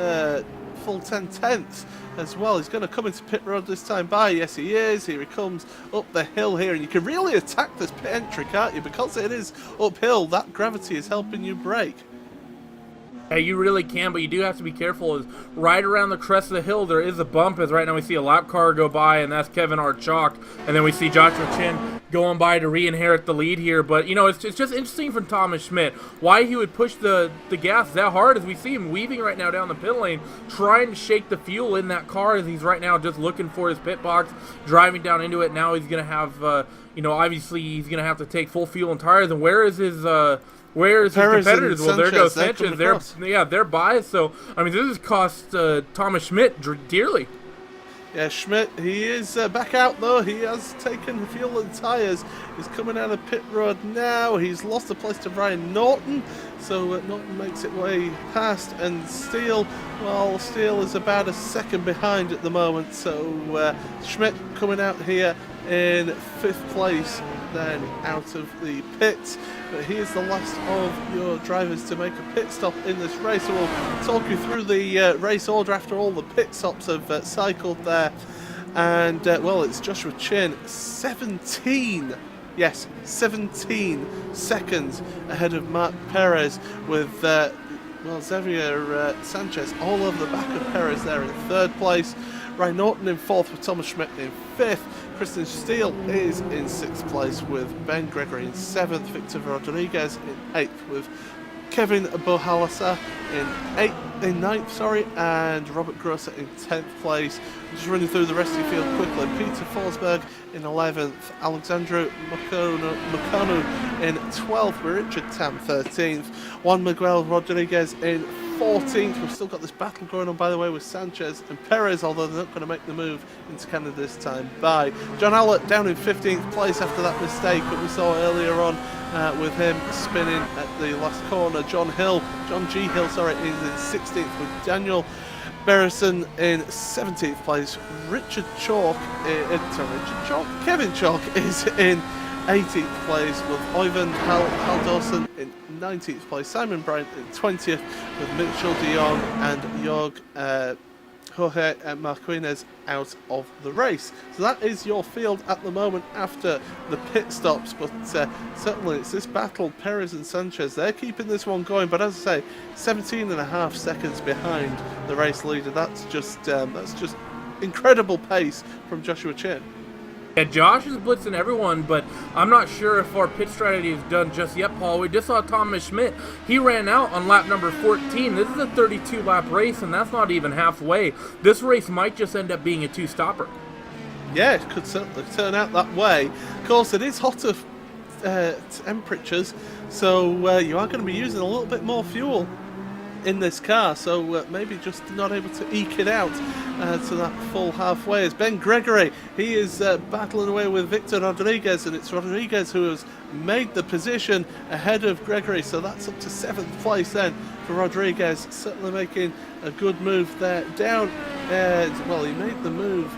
full 10/10ths as well. He's going to come into pit road this time by. Yes, he is. Here he comes up the hill here, and you can really attack this pit entry, can't you? Because it is uphill, that gravity is helping you brake. Yeah, you really can, but you do have to be careful. Is right around the crest of the hill, there is a bump, as right now we see a lap car go by, and that's Kevin Archok. And then we see Joshua Chin going by to re-inherit the lead here. But, you know, it's just interesting from Thomas Schmidt why he would push the gas that hard, as we see him weaving right now down the pit lane, trying to shake the fuel in that car, as he's right now just looking for his pit box, driving down into it. Now he's going to have, you know, obviously he's going to have to take full fuel and tires. And where is his competitors? Well, there goes Sanchez. They're biased. So, I mean, this has cost Thomas Schmidt dearly. Yeah, Schmidt, he is back out though. He has taken fuel and tyres. He's coming out of pit road now. He's lost a place to Ryan Norton. So Norton makes it way past. And Steele, well, Steele is about a second behind at the moment. So Schmidt coming out here in 5th place, then out of the pits. But he is the last of your drivers to make a pit stop in this race. So we'll talk you through the race order after all the pit stops have cycled there. And, well, it's Joshua Chin, 17 seconds ahead of Mark Perez, with Xavier Sanchez all over the back of Perez there in 3rd place. Ryan Norton in 4th with Thomas Schmidt in 5th. Christian Steele is in 6th place with Ben Gregory in 7th. Victor Rodriguez in 8th with Kevin Bohalasa in 9th, and Robert Grosser in 10th place. Just running through the rest of the field quickly. Peter Forsberg in 11th, Alexandru Mokonu in 12th, with Richard Tam 13th, Juan Miguel Rodriguez in 14th. We've still got this battle going on, by the way, with Sanchez and Perez, although they're not going to make the move into Canada this time by. John Howlett down in 15th place after that mistake that we saw earlier on with him spinning at the last corner. John G. Hill, is in 16th with Daniel Berison in 17th place. Kevin Chalk is in 18th place with Ivan Haldorsen in 19th place. Simon Bryant in 20th with Mitchell de Jong and Jorge Marquinez out of the race. So that is your field at the moment after the pit stops, but certainly it's this battle, Perez and Sanchez, they're keeping this one going, but as I say, 17.5 seconds behind the race leader. That's just incredible pace from Joshua Chin. Yeah, Josh is blitzing everyone, but I'm not sure if our pit strategy is done just yet, Paul. We just saw Thomas Schmidt. He ran out on lap number 14. This is a 32-lap race, and that's not even halfway. This race might just end up being a two-stopper. Yeah, it could certainly turn out that way. Of course, it is hotter temperatures, so you are going to be using a little bit more fuel in this car, so maybe just not able to eke it out to that full halfway. As Ben Gregory, he is battling away with Victor Rodriguez, and it's Rodriguez who has made the position ahead of Gregory, so that's up to 7th place then for Rodriguez, certainly making a good move there down. Well, he made the move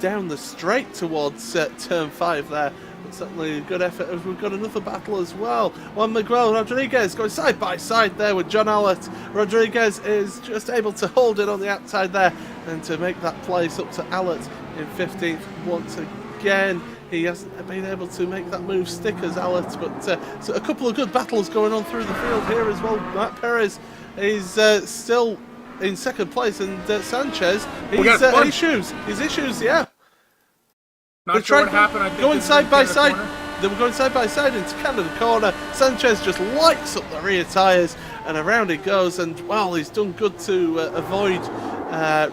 down the straight towards turn 5 there. Certainly a good effort as we've got another battle as well. Juan Miguel Rodriguez going side by side there with John Allett. Rodriguez is just able to hold it on the outside there and to make that place up to Allett in 15th once again. He hasn't been able to make that move stick as Allett, but so a couple of good battles going on through the field here as well. Matt Perez is still in 2nd place, and Sanchez, his issues, yeah. Not sure what happened. I think going side by side. They were going side by side into Canada corner. Sanchez just lights up the rear tyres, and around it goes. And well, he's done good to avoid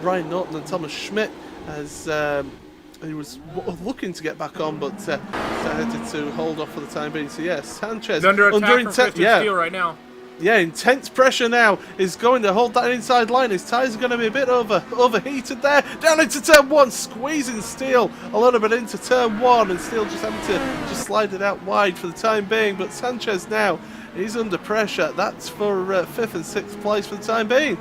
Ryan Norton and Thomas Schmidt as he was looking to get back on, but decided to hold off for the time being. So yes, Sanchez he's under attack from Christian Steele right now. Yeah, intense pressure now is going to hold that inside line. His tyres are going to be a bit overheated there. Down into turn 1, squeezing Steele a little bit into turn 1, and Steele just having to just slide it out wide for the time being. But Sanchez now, he's under pressure. That's for 5th and 6th place for the time being.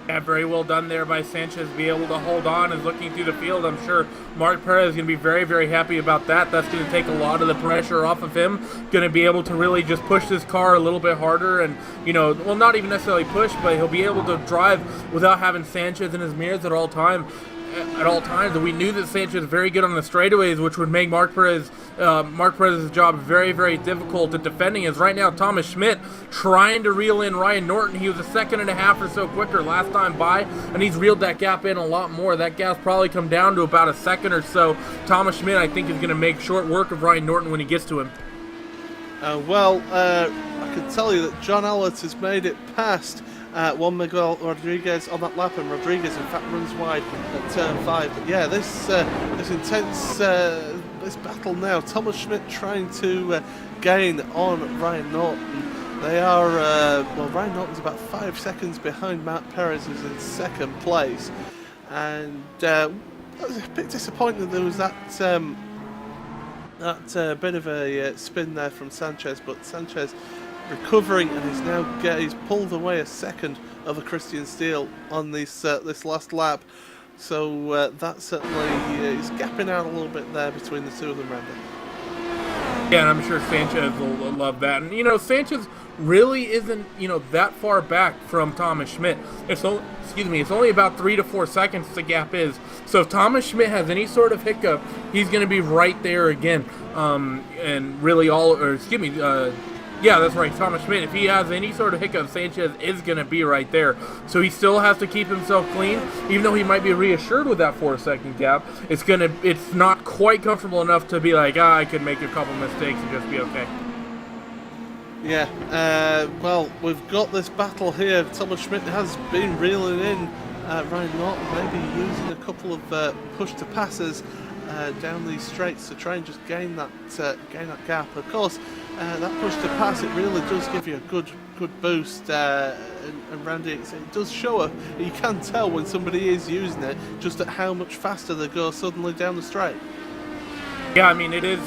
Yeah, very well done there by Sanchez. Be able to hold on and looking through the field. I'm sure Mark Perez is going to be very, very happy about that. That's going to take a lot of the pressure off of him. Going to be able to really just push this car a little bit harder and, well, not even necessarily push, but he'll be able to drive without having Sanchez in his mirrors at all times. And we knew that Sanchez was very good on the straightaways, which would make Mark Perez's job very, very difficult at defending. As right now, Thomas Schmidt trying to reel in Ryan Norton. He was a 1.5 seconds or so quicker last time by, and he's reeled that gap in a lot more. That gap's probably come down to about a second or so. Thomas Schmidt, I think, is going to make short work of Ryan Norton when he gets to him. I can tell you that John Allett has made it past Juan Miguel Rodriguez on that lap, and Rodriguez in fact runs wide at turn 5. But yeah, this intense this battle now. Thomas Schmidt trying to gain on Ryan Norton. They are Ryan Norton's about 5 seconds behind Matt Perez, who's in 2nd place, and I was a bit disappointed there was that bit of a spin there from Sanchez, but Sanchez recovering, and he's pulled away a second of a Christian Steele on this last lap. So that certainly is gapping out a little bit there between the two of them, Randy. Yeah, and I'm sure Sanchez will love that. And Sanchez really isn't that far back from Thomas Schmidt. It's only about 3 to 4 seconds the gap is. So if Thomas Schmidt has any sort of hiccup, he's going to be right there again. Yeah, that's right, Thomas Schmidt. If he has any sort of hiccup, Sanchez is going to be right there. So he still has to keep himself clean, even though he might be reassured with that 4-second gap. It's not quite comfortable enough to be like, I could make a couple mistakes and just be okay. Yeah, well, we've got this battle here. Thomas Schmidt has been reeling in Ryan Norton, maybe using a couple of push-to-passes down these straights to try and just gain that gap. Of course, that push to pass, it really does give you a good boost, and Randy, it does show up. You can tell when somebody is using it just at how much faster they go suddenly down the straight. Yeah, I mean, it is,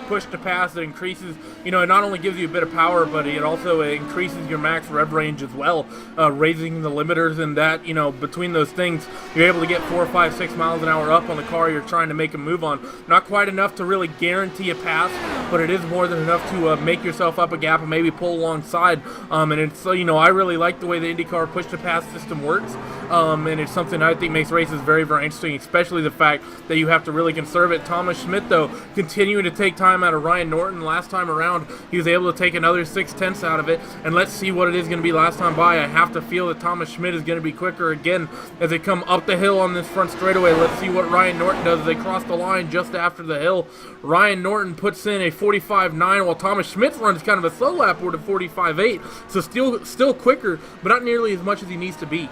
push to pass. It increases, it not only gives you a bit of power, but it also increases your max rev range as well, raising the limiters, and that, between those things, you're able to get 4, 5, 6 miles an hour up on the car you're trying to make a move on. Not quite enough to really guarantee a pass, but it is more than enough to make yourself up a gap and maybe pull alongside. And it's, I really like the way the IndyCar push to pass system works, and it's something I think makes races very, very interesting, especially the fact that you have to really conserve it. Thomas Schmidt, though, continuing to take time time out of Ryan Norton. Last time around, he was able to take another 6/10 out of it, and let's see what it is going to be last time by. I have to feel that Thomas Schmidt is going to be quicker again as they come up the hill on this front straightaway. Let's see what Ryan Norton does as they cross the line just after the hill. Ryan Norton puts in a 45.9, while Thomas Schmidt runs kind of a slow lap with a 45.8, so still quicker, but not nearly as much as he needs to be.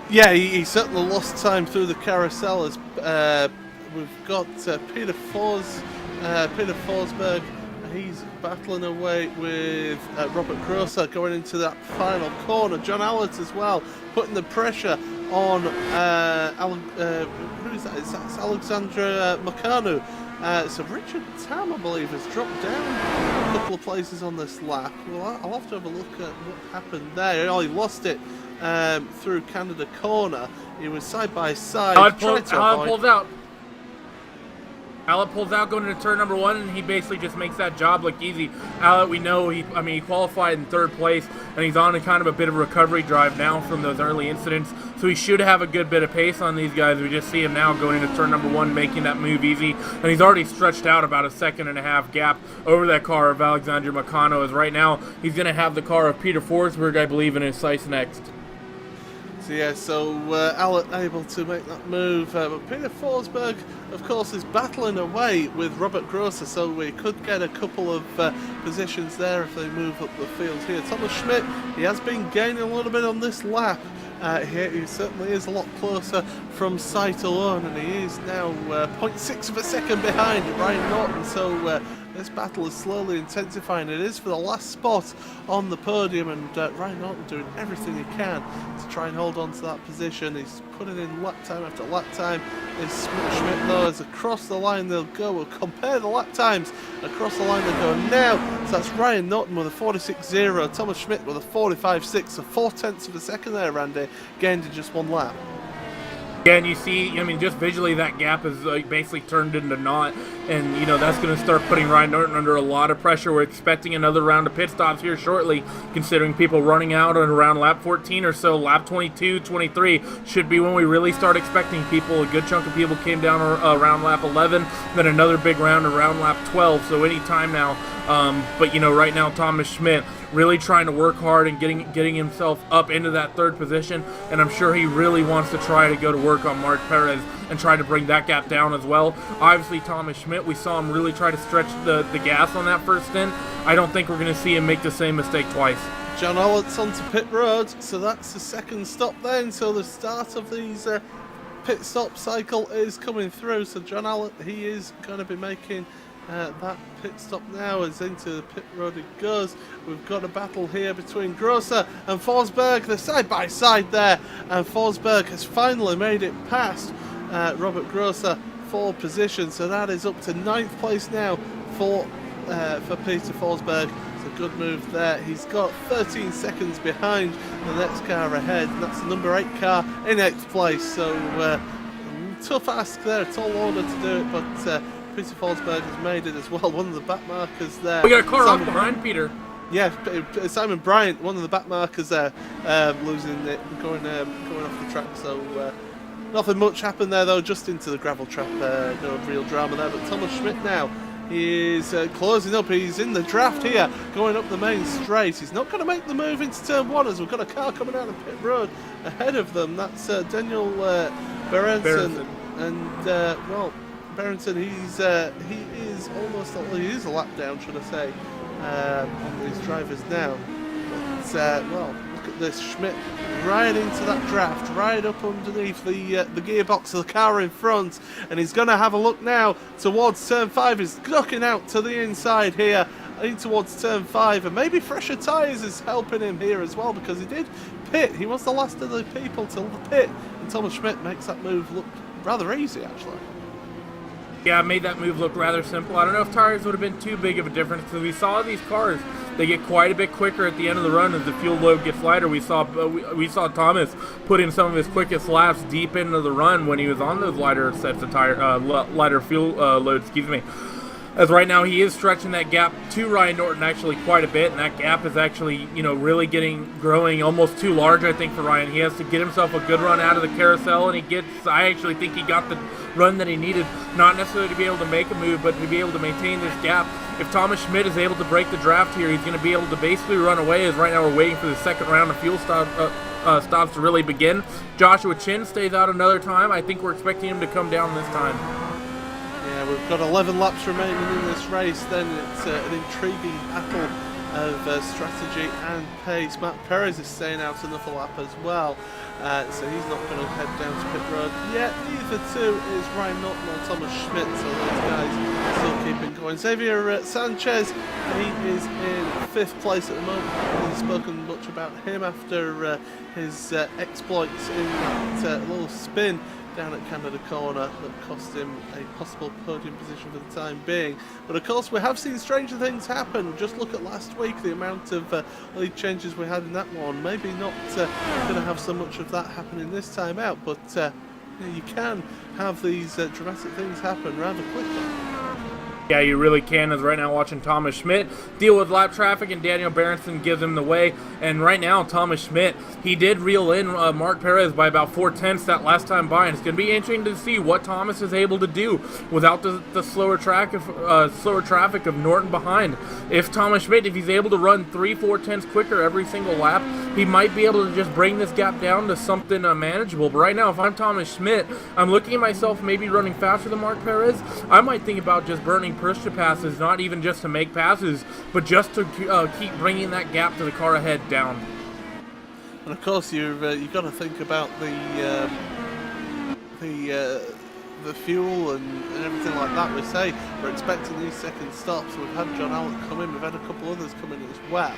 Yeah, he certainly lost time through the carousel. As we've got Peter Forsberg. He's battling away with Robert Grosser going into that final corner. John Allett as well, putting the pressure on who is that? It's Alexandra Makanu. So Richard Tam, I believe, has dropped down a couple of places on this lap. Well, I'll have to have a look at what happened there. He lost it through Canada Corner. He was side by side. Allett pulls out. Allett pulls out going into turn number 1, and he basically just makes that job look easy. Allett, we know, he qualified in 3rd place, and he's on a kind of a bit of a recovery drive now from those early incidents, so he should have a good bit of pace on these guys. We just see him now going into turn number 1, making that move easy, and he's already stretched out about a 1.5-second gap over that car of Alexander Makano, as right now he's going to have the car of Peter Forsberg, I believe, in his sights next. So yeah, Allett able to make that move, but Peter Forsberg, of course, is battling away with Robert Grosser, so we could get a couple of positions there if they move up the field here. Thomas Schmidt, he has been gaining a little bit on this lap. He certainly is a lot closer from sight alone, and he is now 0.6 of a second behind Ryan Norton, so this battle is slowly intensifying. It is for the last spot on the podium, and Ryan Norton doing everything he can to try and hold on to that position. He's putting in lap time after lap time. This Schmidt, though, is across the line they'll go. We'll compare the lap times. Across the line they go now. So that's Ryan Norton with a 46.0, Thomas Schmidt with a 45.6, so 0.4 of a second there, Randy, gained in just one lap. Yeah, and you see, just visually that gap is basically turned into naught, and that's going to start putting Ryan Norton under a lot of pressure. We're expecting another round of pit stops here shortly, considering people running out at around lap 14 or so. Lap 22, 23 should be when we really start expecting people. A good chunk of people came down around lap 11, then another big round around lap 12, so any time now. But right now Thomas Schmidt really trying to work hard and getting himself up into that 3rd position, and I'm sure he really wants to try to go to work on Mark Perez and try to bring that gap down as well. Obviously Thomas Schmidt, we saw him really try to stretch the gas on that first stint. I don't think we're going to see him make the same mistake twice. John Allett's onto pit road, so that's the 2nd stop then, so the start of these pit stop cycle is coming through. So John Allett, he is going to be making that pit stop now. As into the pit road it goes. We've got a battle here between Grosser and Forsberg. They're side by side there, and Forsberg has finally made it past Robert Grosser for position, so that is up to 9th place now for Peter Forsberg. It's a good move there. He's got 13 seconds behind the next car ahead, and that's the number 8 car in 8th place, so tough ask there, a tall order to do it, but Peter Forsberg has made it as well. One of the back markers there. We got a car off behind Peter. Yeah, Simon Bryant, one of the back markers there, losing it, going off the track. So nothing much happened there though, just into the gravel trap. No real drama there. But Thomas Schmidt now, he is closing up. He's in the draft here, going up the main straight. He's not going to make the move into turn 1 as we've got a car coming out of pit road ahead of them. That's Daniel Berenson. And Berenson, he is almost, he is a lap down, should I say, on these drivers now. But look at this, Schmidt right into that draft, right up underneath the gearbox of the car in front, and he's going to have a look now towards turn 5. He's ducking out to the inside here, in towards turn 5, and maybe fresher tyres is helping him here as well, because he did pit. He was the last of the people to pit, and Thomas Schmidt makes that move look rather easy, actually. Yeah, made that move look rather simple. I don't know if tires would have been too big of a difference, because we saw these cars, they get quite a bit quicker at the end of the run as the fuel load gets lighter. We saw Thomas put in some of his quickest laps deep into the run when he was on those lighter sets of tire, lighter fuel load. as right now he is stretching that gap to Ryan Norton actually quite a bit, and that gap is actually, you know, really growing almost too large, I think, for Ryan. He has to get himself a good run out of the carousel, and I actually think he got the run that he needed, not necessarily to be able to make a move, but to be able to maintain this gap. If Thomas Schmidt is able to break the draft here, he's going to be able to basically run away, as right now we're waiting for the second round of fuel stops to really begin. Joshua Chin stays out another time. I think we're expecting him to come down this time. Yeah, we've got 11 laps remaining in this race. Then it's an intriguing battle of strategy and pace. Matt Perez is staying out another lap as well, so he's not going to head down to pit road yet. Neither too is Ryan Norton or Thomas Schmidt, so those guys still keeping going. Xavier Sanchez, he is in 5th place at the moment. We've spoken much about him after his exploits in that little spin down at Canada Corner that cost him a possible podium position for the time being. But of course we have seen stranger things happen. Just look at last week, the amount of lead changes we had in that one. Maybe not going to have so much of that happening this time out, but you can have these dramatic things happen rather quickly. Yeah, you really can, as right now watching Thomas Schmidt deal with lap traffic, and Daniel Berenson gives him the way. And right now, Thomas Schmidt, he did reel in Mark Perez by about 4/10 that last time by, and it's going to be interesting to see what Thomas is able to do without the slower traffic of Norton behind. If Thomas Schmidt, if he's able to run 3-4 quicker every single lap, he might be able to just bring this gap down to something manageable. But right now, if I'm Thomas Schmidt, I'm looking at myself maybe running faster than Mark Perez. I might think about just burning push to passes, not even just to make passes, but just to keep bringing that gap to the car ahead down. And of course, you've got to think about the fuel and everything like that. We say we're expecting these second stops. We've had John Allen come in. We've had a couple others come in as well,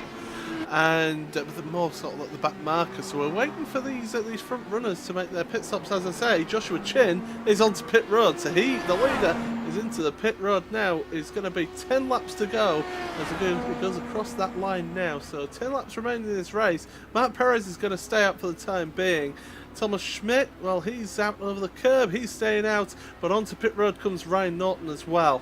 and with more sort of like the back markers. So we're waiting for these front runners to make their pit stops. As I say, Joshua Chin is onto pit road, so he, the leader, is into the pit road now. It's going to be 10 laps to go as it goes across that line now. So 10 laps remaining in this race. Matt Perez is going to stay out for the time being. Thomas Schmidt, well, he's out over the curb. He's staying out, but onto pit road comes Ryan Norton as well.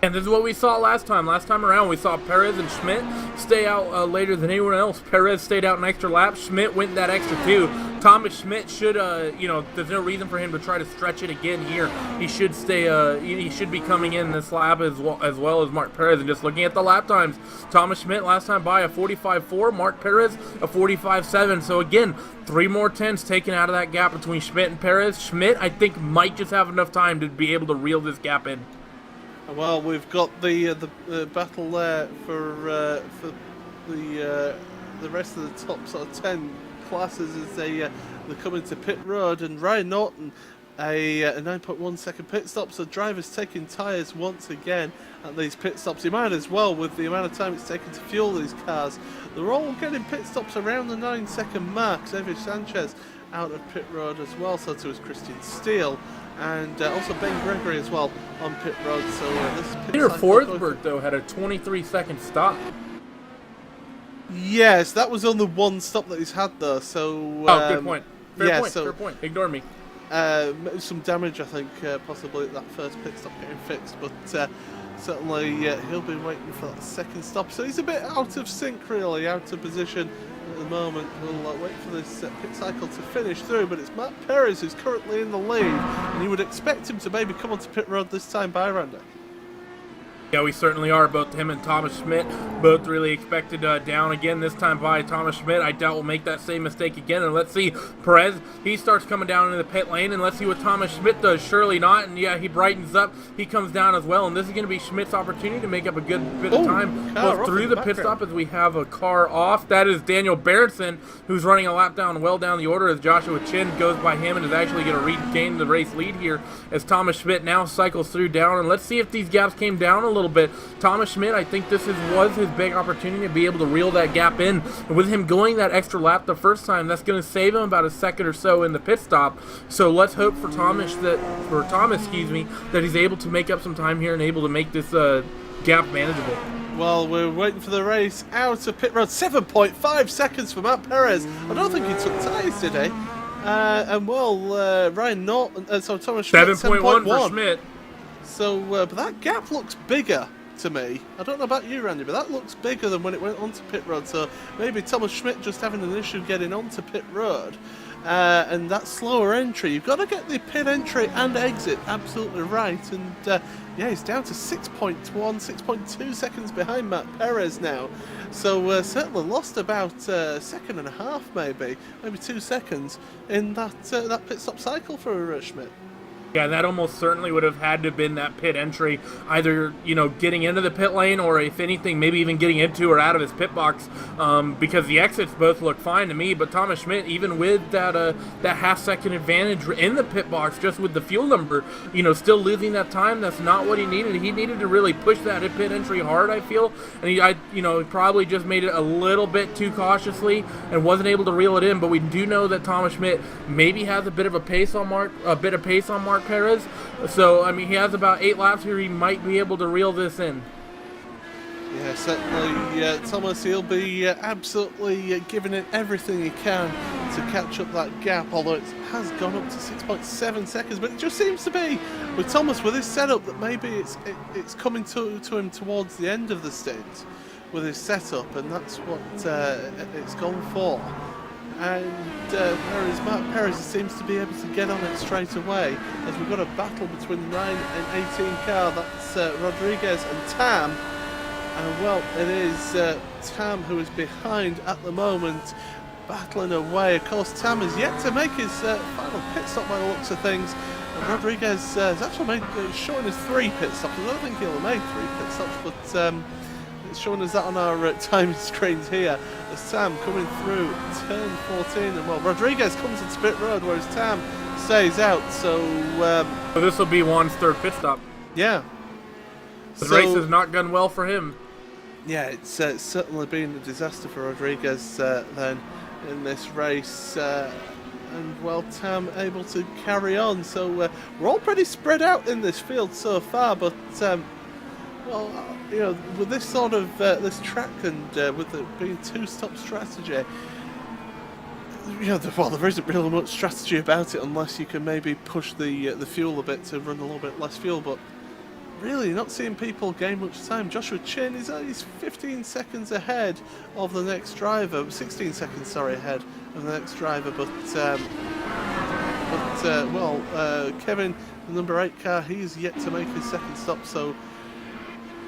And this is what we saw last time. Last time around, we saw Perez and Schmidt stay out later than anyone else. Perez stayed out an extra lap. Schmidt went that extra 2. Thomas Schmidt should, there's no reason for him to try to stretch it again here. He should stay, he should be coming in this lap as well as Mark Perez. And just looking at the lap times, Thomas Schmidt last time by a 45.4, Mark Perez a 45.7. So again, 3 more tenths taken out of that gap between Schmidt and Perez. Schmidt, I think, might just have enough time to be able to reel this gap in. Well, we've got the battle there for the rest of the top sort of 10 classes as they come into pit road, and Ryan Norton a 9.1 second pit stop. So drivers taking tyres once again at these pit stops. You might as well, with the amount of time it's taken to fuel these cars. They're all getting pit stops around the 9-second mark. Xavier Sanchez out of pit road as well, so too is Christian Steele. And also Ben Gregory as well on pit road. So this pit Peter Forsberg, though, had a 23-second stop. Yes, that was on the one stop that he's had, though. So good point. Fair point. Ignore me. Some damage, I think, possibly at that first pit stop getting fixed, but certainly he'll be waiting for that second stop. So he's a bit out of sync, really, out of position at the moment. We'll wait for this pit cycle to finish through, but it's Matt Perez who's currently in the lead, and you would expect him to maybe come onto pit road this time by Randy. Yeah, we certainly are. Both him and Thomas Schmidt both really expected down again this time by Thomas Schmidt. I doubt we'll make that same mistake again. And let's see, Perez, he starts coming down into the pit lane, and let's see what Thomas Schmidt does. Surely not. And yeah, he brightens up. He comes down as well. And this is going to be Schmidt's opportunity to make up a good bit of time. Both through the pit stop as we have a car off. That is Daniel Berenson, who's running a lap down well down the order as Joshua Chin goes by him and is actually going to regain the race lead here as Thomas Schmidt now cycles through down. And let's see if these gaps came down a little bit. Thomas Schmidt, I think this was his big opportunity to be able to reel that gap in. And with him going that extra lap the first time, that's going to save him about a second or so in the pit stop. So let's hope for Thomas that he's able to make up some time here and able to make this gap manageable. Well, we're waiting for the race out of pit road. 7.5 seconds for Matt Perez. I don't think he took tyres, did he? And well, Ryan Norton, so Thomas Schmidt, 7.1 for Schmidt. So, but that gap looks bigger to me. I don't know about you, Randy, but that looks bigger than when it went onto pit road. So maybe Thomas Schmidt just having an issue getting onto pit road. And that slower entry, you've got to get the pit entry and exit absolutely right. And yeah, he's down to 6.1, 6.2 seconds behind Mark Perez now. So certainly lost about a second and a half, maybe 2 seconds in that pit stop cycle for Schmidt. Yeah, that almost certainly would have had to have been that pit entry, either, you know, getting into the pit lane or, if anything, maybe even getting into or out of his pit box, because the exits both look fine to me. But Thomas Schmidt, even with that half-second advantage in the pit box, just with the fuel number, you know, still losing that time, that's not what he needed. He needed to really push that pit entry hard, I feel, and he probably just made it a little bit too cautiously and wasn't able to reel it in. But we do know that Thomas Schmidt maybe has a bit of pace on Mark Perez. So, I mean, he has about 8 laps here. He might be able to reel this in. Yeah, certainly, Thomas, he'll be absolutely giving it everything he can to catch up that gap, although it has gone up to 6.7 seconds. But it just seems to be, with Thomas, with his setup, that maybe it's coming to him towards the end of the stint with his setup, and that's what it's gone for. And whereas Mark Perez seems to be able to get on it straight away, as we've got a battle between the 9 and 18 car, that's Rodriguez and Tam. And well, it is Tam who is behind at the moment, battling away. Of course, Tam has yet to make his final pit stop by the looks of things. And Rodriguez has actually showing us 3 pit stops. I don't think he'll have made 3 pit stops, but it's showing us that on our time screens here. As Tam coming through turn 14, and well, Rodriguez comes into pit road, whereas Tam stays out. So this will be Juan's 3rd pit stop. Yeah, the race has not gone well for him. Yeah, it's certainly been a disaster for Rodriguez then in this race. And well, Tam able to carry on. So we're all pretty spread out in this field so far, but well, you know, with this sort of this track and with it being 2-stop strategy, you know, there isn't really much strategy about it unless you can maybe push the fuel a bit to run a little bit less fuel. But really, not seeing people gain much time. Joshua Chin is 15 seconds ahead of the next driver, 16 seconds, sorry, ahead of the next driver. But Kevin, the number 8 car, he's yet to make his second stop. So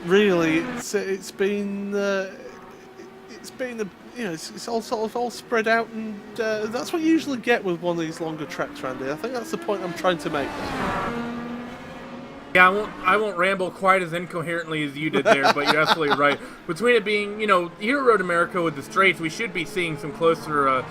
really, it's been you know, it's all sort of all spread out, and that's what you usually get with one of these longer tracks, Randy. I think that's the point I'm trying to make there. Yeah, I won't ramble quite as incoherently as you did there, but you're absolutely right. Between it being, you know, here at Road America with the straights, we should be seeing some closer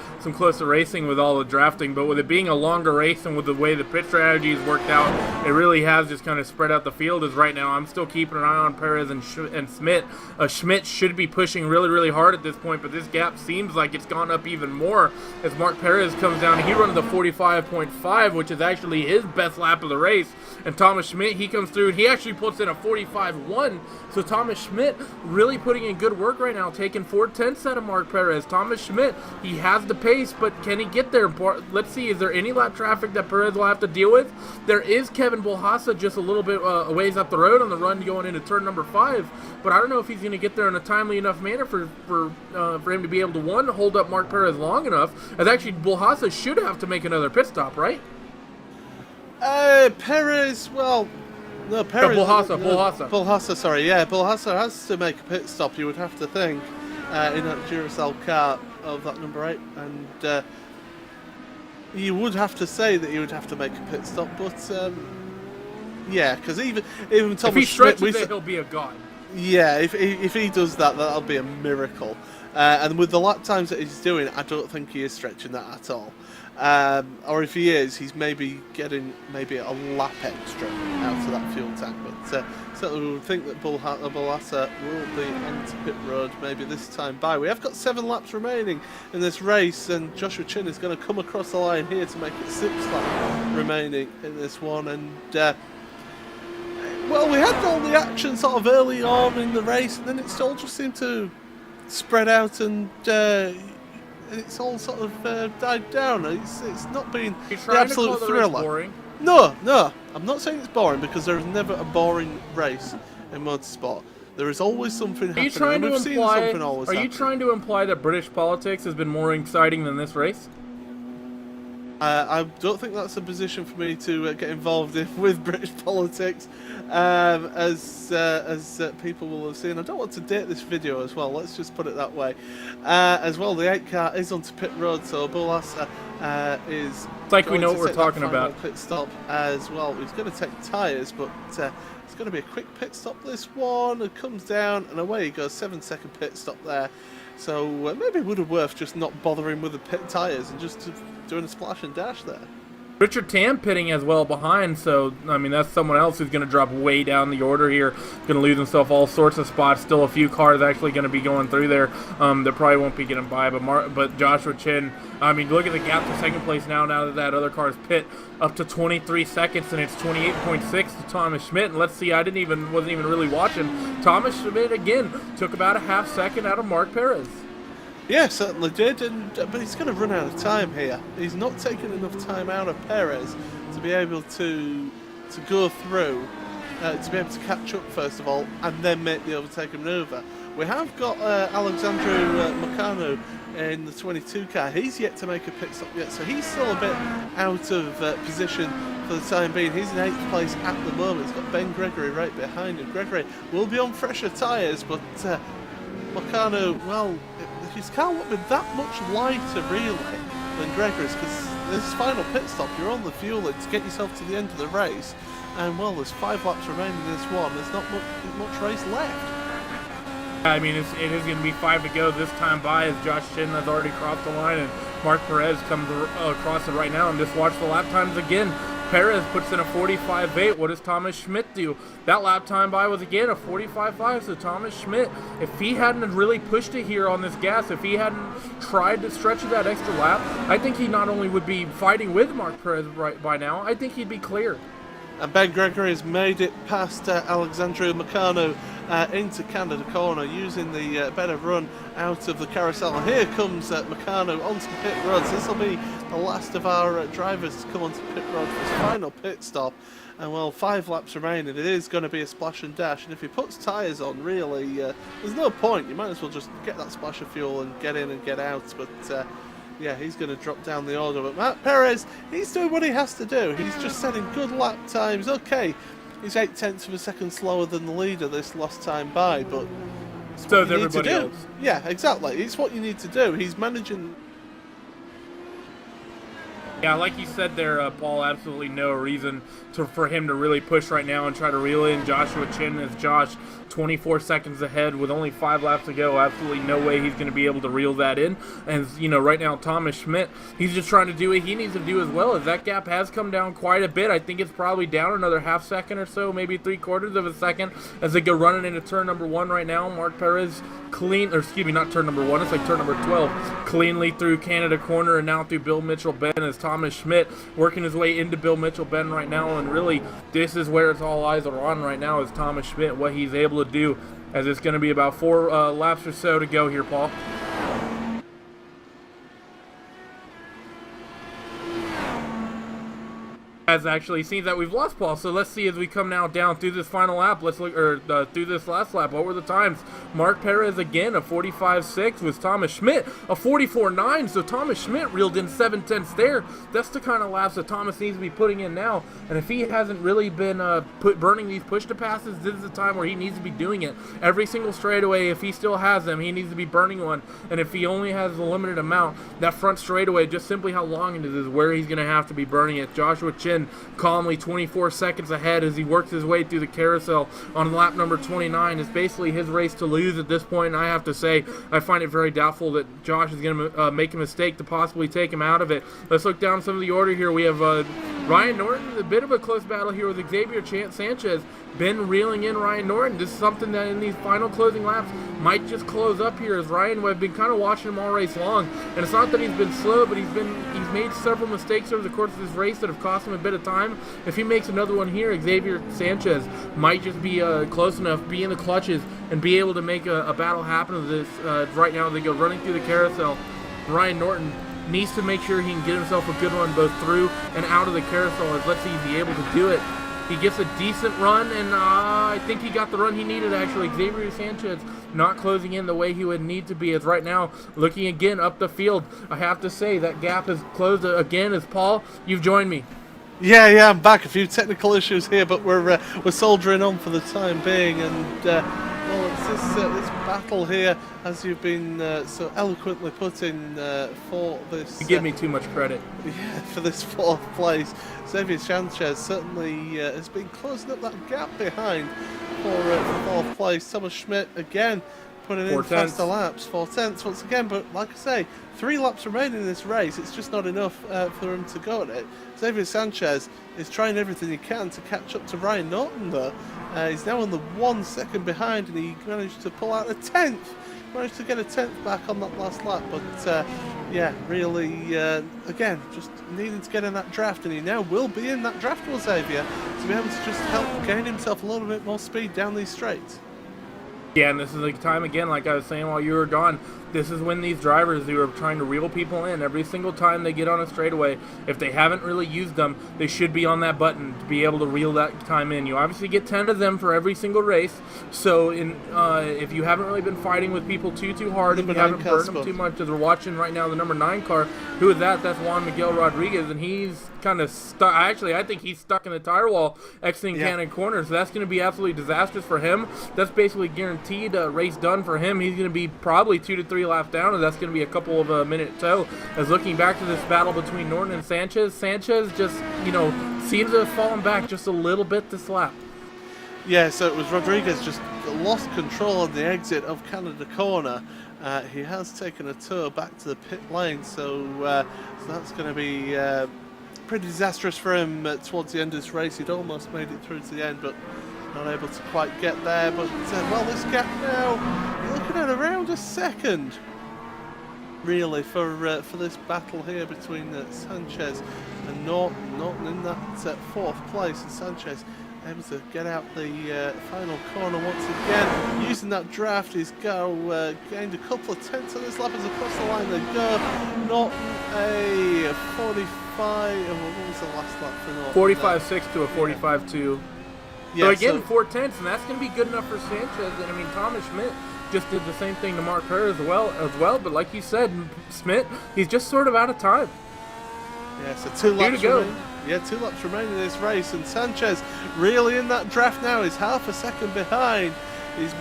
racing with all the drafting. But with it being a longer race and with the way the pit strategy has worked out, it really has just kind of spread out the field. As right now, I'm still keeping an eye on Perez and Schmidt. Schmidt should be pushing really, really hard at this point, but this gap seems like it's gone up even more as Mark Perez comes down. He runs the 45.5, which is actually his best lap of the race. And Thomas Schmidt, he comes through and he actually puts in a 45.1. So Thomas Schmidt really putting in good work right now, taking 4/10 out of Mark Perez. Thomas Schmidt, he has the pace, but can he get there? Let's see, is there any lap traffic that Perez will have to deal with? There is Kevin Bolhasa just a little bit a ways up the road on the run going into turn number 5, but I don't know if he's going to get there in a timely enough manner for him to be able to, one, hold up Mark Perez long enough, as actually Bolhasa should have to make another pit stop, right? Perez, well, no, Perez. Bolhasa, sorry, yeah, Bolhasa has to make a pit stop, you would have to think, in that Duracell car of that number 8, and you would have to say that he would have to make a pit stop, but yeah, because even Thomas Schmidt, if he stretches it, he'll be a god. Yeah, if he does that, that'll be a miracle. And with the lap times that he's doing, I don't think he is stretching that at all. Or if he is, he's maybe getting a lap extra out of that fuel tank. But certainly we would think that Bolhasa will be onto pit road maybe this time by. We have got 7 laps remaining in this race, and Joshua Chin is going to come across the line here to make it 6 laps remaining in this one. And well, we had all the action sort of early on in the race, and then it all just seemed to spread out, and it's all sort of died down. It's not been the absolute thriller. No, I'm not saying it's boring, because there is never a boring race in motorsport. There is always something happening. Are you trying to imply that British politics has been more exciting than this race? I don't think that's a position for me to get involved in with British politics, as people will have seen. I don't want to date this video as well, let's just put it that way. As well, the 8 car is onto pit road, so Bolasser is... It's like we know what we're talking about. Pit stop as well. He's going to take tyres, but it's going to be a quick pit stop, this one. It comes down and away he goes. 7-second pit stop there. So maybe it would have worth just not bothering with the pit tyres and just doing a splash and dash there. Richard Tam pitting as well behind, so I mean that's someone else who's going to drop way down the order here, going to lose himself all sorts of spots. Still a few cars actually going to be going through there that probably won't be getting by, but Joshua Chin, I mean look at the gap to second place now that other car's pit up to 23 seconds, and it's 28.6 to Thomas Schmidt. And let's see, wasn't even really watching. Thomas Schmidt again took about a half second out of Mark Perez. Yeah, certainly did, but he's going to run out of time here. He's not taking enough time out of Perez to be able to go through, to be able to catch up first of all, and then make the overtaking maneuver. We have got Alexandru Mocanu in the 22 car. He's yet to make a pit stop yet, so he's still a bit out of position for the time being. He's in 8th place at the moment. He's got Ben Gregory right behind him. Gregory will be on fresher tyres, but Mocanu, well, his car won't be that much lighter really than Gregory's, because this final pit stop, you're on the fuel to get yourself to the end of the race, and well, there's 5 laps remaining in this one. There's not much race left. I mean, it is going to be 5 to go this time by, as Josh Chin has already crossed the line, and Mark Perez comes across it right now. And just watch the lap times again. Perez puts in a 45.8. What does Thomas Schmidt do? That lap time by was again a 45.5. So Thomas Schmidt, if he hadn't really pushed it here on this gas, if he hadn't tried to stretch that extra lap, I think he not only would be fighting with Mark Perez right by now, I think he'd be clear. And Ben Gregory has made it past Alexandru Mocanu into Canada Corner, using the better run out of the carousel. And here comes Mocanu onto the pit road. So this will be the last of our drivers to come onto the pit road for his final pit stop. And well, 5 laps remaining. It is going to be a splash and dash. And if he puts tyres on, really, there's no point. You might as well just get that splash of fuel and get in and get out. But yeah, he's going to drop down the order. But Mark Perez, he's doing what he has to do. He's just setting good lap times. Okay, he's 0.8 of a second slower than the leader this last time by, but so is everybody else. Yeah, exactly. It's what you need to do. He's managing. Yeah, like you said there, Paul, absolutely no reason for him to really push right now and try to reel in Joshua Chin as Josh 24 seconds ahead with only 5 laps to go. Absolutely no way he's going to be able to reel that in. And, you know, right now Thomas Schmidt, he's just trying to do what he needs to do as well, as that gap has come down quite a bit. I think it's probably down another half second or so, maybe 3/4 of a second as they go running into turn number 1 right now. Mark Perez not turn number 1, it's like turn number 12, cleanly through Canada Corner and now through Bill Mitchell Bend, as Thomas Schmidt working his way into Bill Mitchell Bend right now. And really, this is where it's all eyes are on right now, is Thomas Schmidt, what he's able to do, as it's going to be about 4 laps or so to go here, Paul. As actually seems that we've lost Paul, so let's see as we come now down through this final lap. Let's look, through this last lap. What were the times? Mark Perez again a 45.6 with Thomas Schmidt a 44.9. So Thomas Schmidt reeled in 7/10 there. That's the kind of laps that Thomas needs to be putting in now. And if he hasn't really been burning these push to passes, this is the time where he needs to be doing it. Every single straightaway, if he still has them, he needs to be burning one. And if he only has a limited amount, that front straightaway, just simply how long it is where he's going to have to be burning it. Joshua Chin calmly 24 seconds ahead as he works his way through the carousel on lap number 29. It's basically his race to lose at this point, and I have to say I find it very doubtful that Josh is going to make a mistake to possibly take him out of it. Let's look down some of the order here. We have Ryan Norton, a bit of a close battle here with Xavier Sanchez. Been reeling in Ryan Norton. This is something that in these final closing laps might just close up here, as Ryan, we've been kind of watching him all race long, and it's not that he's been slow, but he's made several mistakes over the course of this race that have cost him a bit of time. If he makes another one here, Xavier Sanchez might just be close enough, be in the clutches, and be able to make a battle happen with this. Right now they go running through the carousel. Ryan Norton needs to make sure he can get himself a good run both through and out of the carousel, as let's see if he's able to do it. He gets a decent run, and I think he got the run he needed, actually. Xavier Sanchez not closing in the way he would need to be, as right now, looking again up the field. I have to say, that gap is closed again, as Paul, you've joined me. Yeah, I'm back. A few technical issues here, but we're soldiering on for the time being, and well, it's this battle here, as you've been so eloquently put in for this. You give me too much credit. Yeah, for this fourth place. Xavier Sanchez certainly has been closing up that gap behind for fourth place. Thomas Schmidt again putting in faster laps, 4/10 once again, but like I say, 3 laps remaining in this race. It's just not enough for him to go at it. Xavier Sanchez is trying everything he can to catch up to Ryan Norton, though. He's now on the 1 second behind, and he managed to pull out a 10th. Managed to get a 10th back on that last lap, but yeah, really, again, just needing to get in that draft, and he now will be in that draft, will Xavier, to be able to just help gain himself a little bit more speed down these straights. Yeah, and this is the time again, like I was saying while you were gone, this is when these drivers who are trying to reel people in, every single time they get on a straightaway, if they haven't really used them, they should be on that button to be able to reel that time in. You obviously get 10 of them for every single race, so if you haven't really been fighting with people too hard, if you haven't burned them too much, as we're watching right now the number 9 car, who is that? That's Juan Miguel Rodriguez, and he's kind of stuck. Actually, I think he's stuck in the tire wall exiting Cannon Corner, so that's going to be absolutely disastrous for him. That's basically guaranteed race done for him. He's going to be probably 2 to 3 laps down, and that's going to be a couple of a minute tow. As looking back to this battle between Norton and Sanchez, Sanchez just, seems to have fallen back just a little bit this lap. Yeah, so it was Rodriguez just lost control on the exit of Canada Corner. He has taken a tour back to the pit lane, so that's going to be pretty disastrous for him towards the end of this race. He'd almost made it through to the end, but not able to quite get there. But well, this gap now, you're looking at around a second, really, for this battle here between Sanchez and Norton. Norton in that 4th place, and Sanchez able to get out the final corner once again. Using that draft, he's gained a couple of tenths on this lap as across the line they go. Norton a 45, what was the last lap for Norton? 45.6 to a 45.2. Yeah, so again, 4 tenths, and that's going to be good enough for Sanchez. And I mean, Thomas Schmidt just did the same thing to Mark Kerr as well. But like you said, Schmidt, he's just sort of out of time. Yeah, so 2 laps remaining. Yeah, 2 laps remaining in this race, and Sanchez really in that draft now. He's half a second behind. He's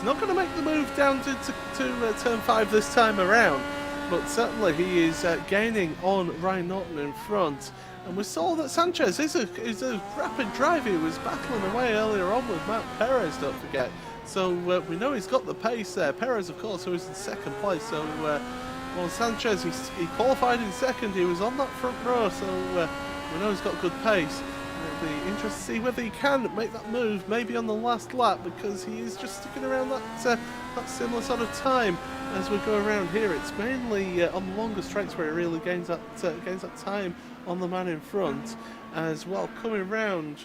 not going to make the move down to turn 5 this time around, but certainly he is gaining on Ryan Norton in front. And we saw that Sanchez is a rapid driver. He was battling away earlier on with Matt Perez, don't forget. So we know he's got the pace there. Perez, of course, who is in 2nd place. So well, Sanchez, he qualified in 2nd. He was on that front row, so we know he's got good pace. It'll be interesting to see whether he can make that move, maybe on the last lap, because he is just sticking around that similar sort of time as we go around here. It's mainly on the longer straights where he really gains that time on the man in front. As well, coming around,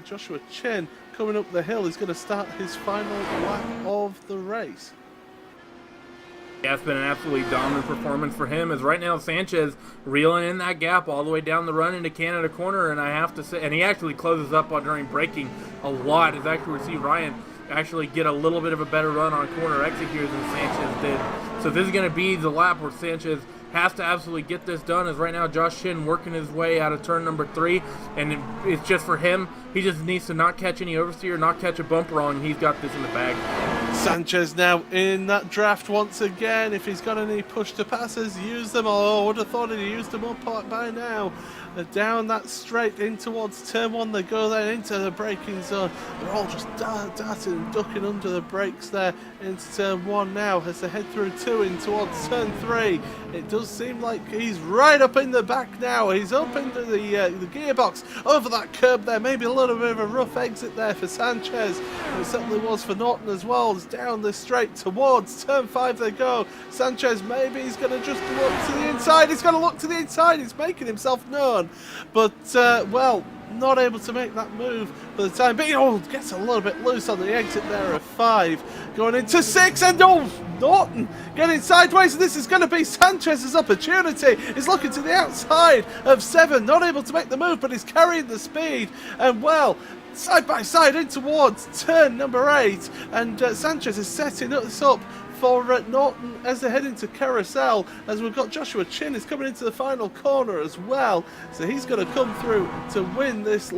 Joshua Chin coming up the hill is going to start his final lap of the race. Yeah, it's been an absolutely dominant performance for him, as right now Sanchez reeling in that gap all the way down the run into Canada Corner, and I have to say, and he actually closes up during braking a lot, as actually we see Ryan actually get a little bit of a better run on corner exit here than Sanchez did. So this is going to be the lap where Sanchez has to absolutely get this done, as right now Josh Shin working his way out of turn number 3, and it's just for him. He just needs to not catch any oversteer, not catch a bump wrong, and he's got this in the bag. Sanchez now in that draft once again. If he's got any push to passes, use them. Oh, I would have thought he'd used them up by now. Down that straight in towards turn 1 they go, then into the braking zone. They're all just darting and ducking under the brakes there into turn 1 now as they head through 2 in towards turn 3. It does seem like he's right up in the back now. He's up into the gearbox over that curb there. Maybe a little bit of a rough exit there for Sanchez. It certainly was for Norton as well. It's down the straight towards turn 5 they go. Sanchez, maybe he's going to just look to the inside. He's going to look to the inside. He's making himself known. on. But, well, not able to make that move for the time being. Oh, gets a little bit loose on the exit there of 5. Going into 6, and Norton getting sideways, and this is going to be Sanchez's opportunity. He's looking to the outside of 7, not able to make the move, but he's carrying the speed. And, well, side by side in towards turn number 8, and Sanchez is setting this up for Norton as they head into Carousel, as we've got Joshua Chin is coming into the final corner as well, so he's going to come through to win this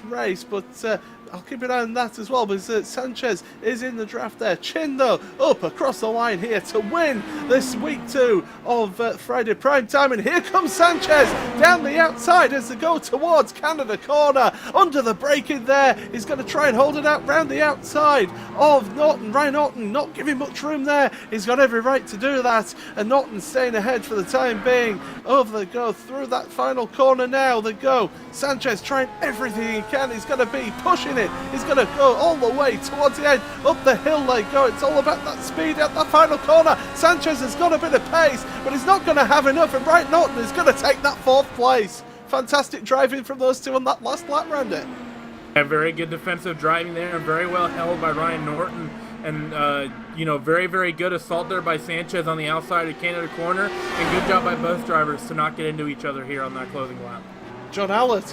race. But I'll keep an eye on that as well, because Sanchez is in the draft there. Chin, though, up across the line here to win this week 2 of Friday Prime Time. And here comes Sanchez down the outside as they go towards Canada corner. Under the braking there, he's going to try and hold it out round the outside of Norton. Ryan Norton not giving much room there. He's got every right to do that. And Norton staying ahead for the time being. Over they go through that final corner now. They go. Sanchez trying everything he can. He's going to be pushing it. He's going to go all the way towards the end. Up the hill they go. It's all about that speed at the final corner. Sanchez has got a bit of pace, but he's not going to have enough. And Brian Norton is going to take that 4th place. Fantastic driving from those two on that last lap, Randy. Yeah, very good defensive driving there, and very well held by Ryan Norton. And, you know, very, very good assault there by Sanchez on the outside of Canada corner. And good job by both drivers to not get into each other here on that closing lap. John Allett,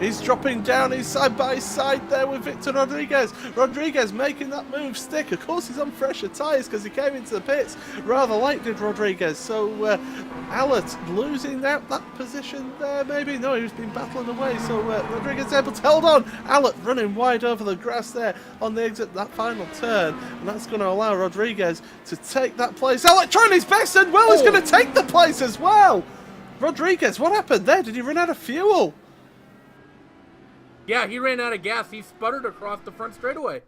he's dropping down. He's side by side there with Victor Rodriguez. Rodriguez making that move stick. Of course, he's on fresher tyres because he came into the pits rather late, did Rodriguez. So Allett losing out that position there, maybe. No, he's been battling away. So Rodriguez able to hold on. Allett running wide over the grass there on the exit, that final turn. And that's going to allow Rodriguez to take that place. Allett trying his best, and well, he's going to take the place as well. Rodriguez, what happened there? Did he run out of fuel? Yeah, he ran out of gas. He sputtered across the front straightaway.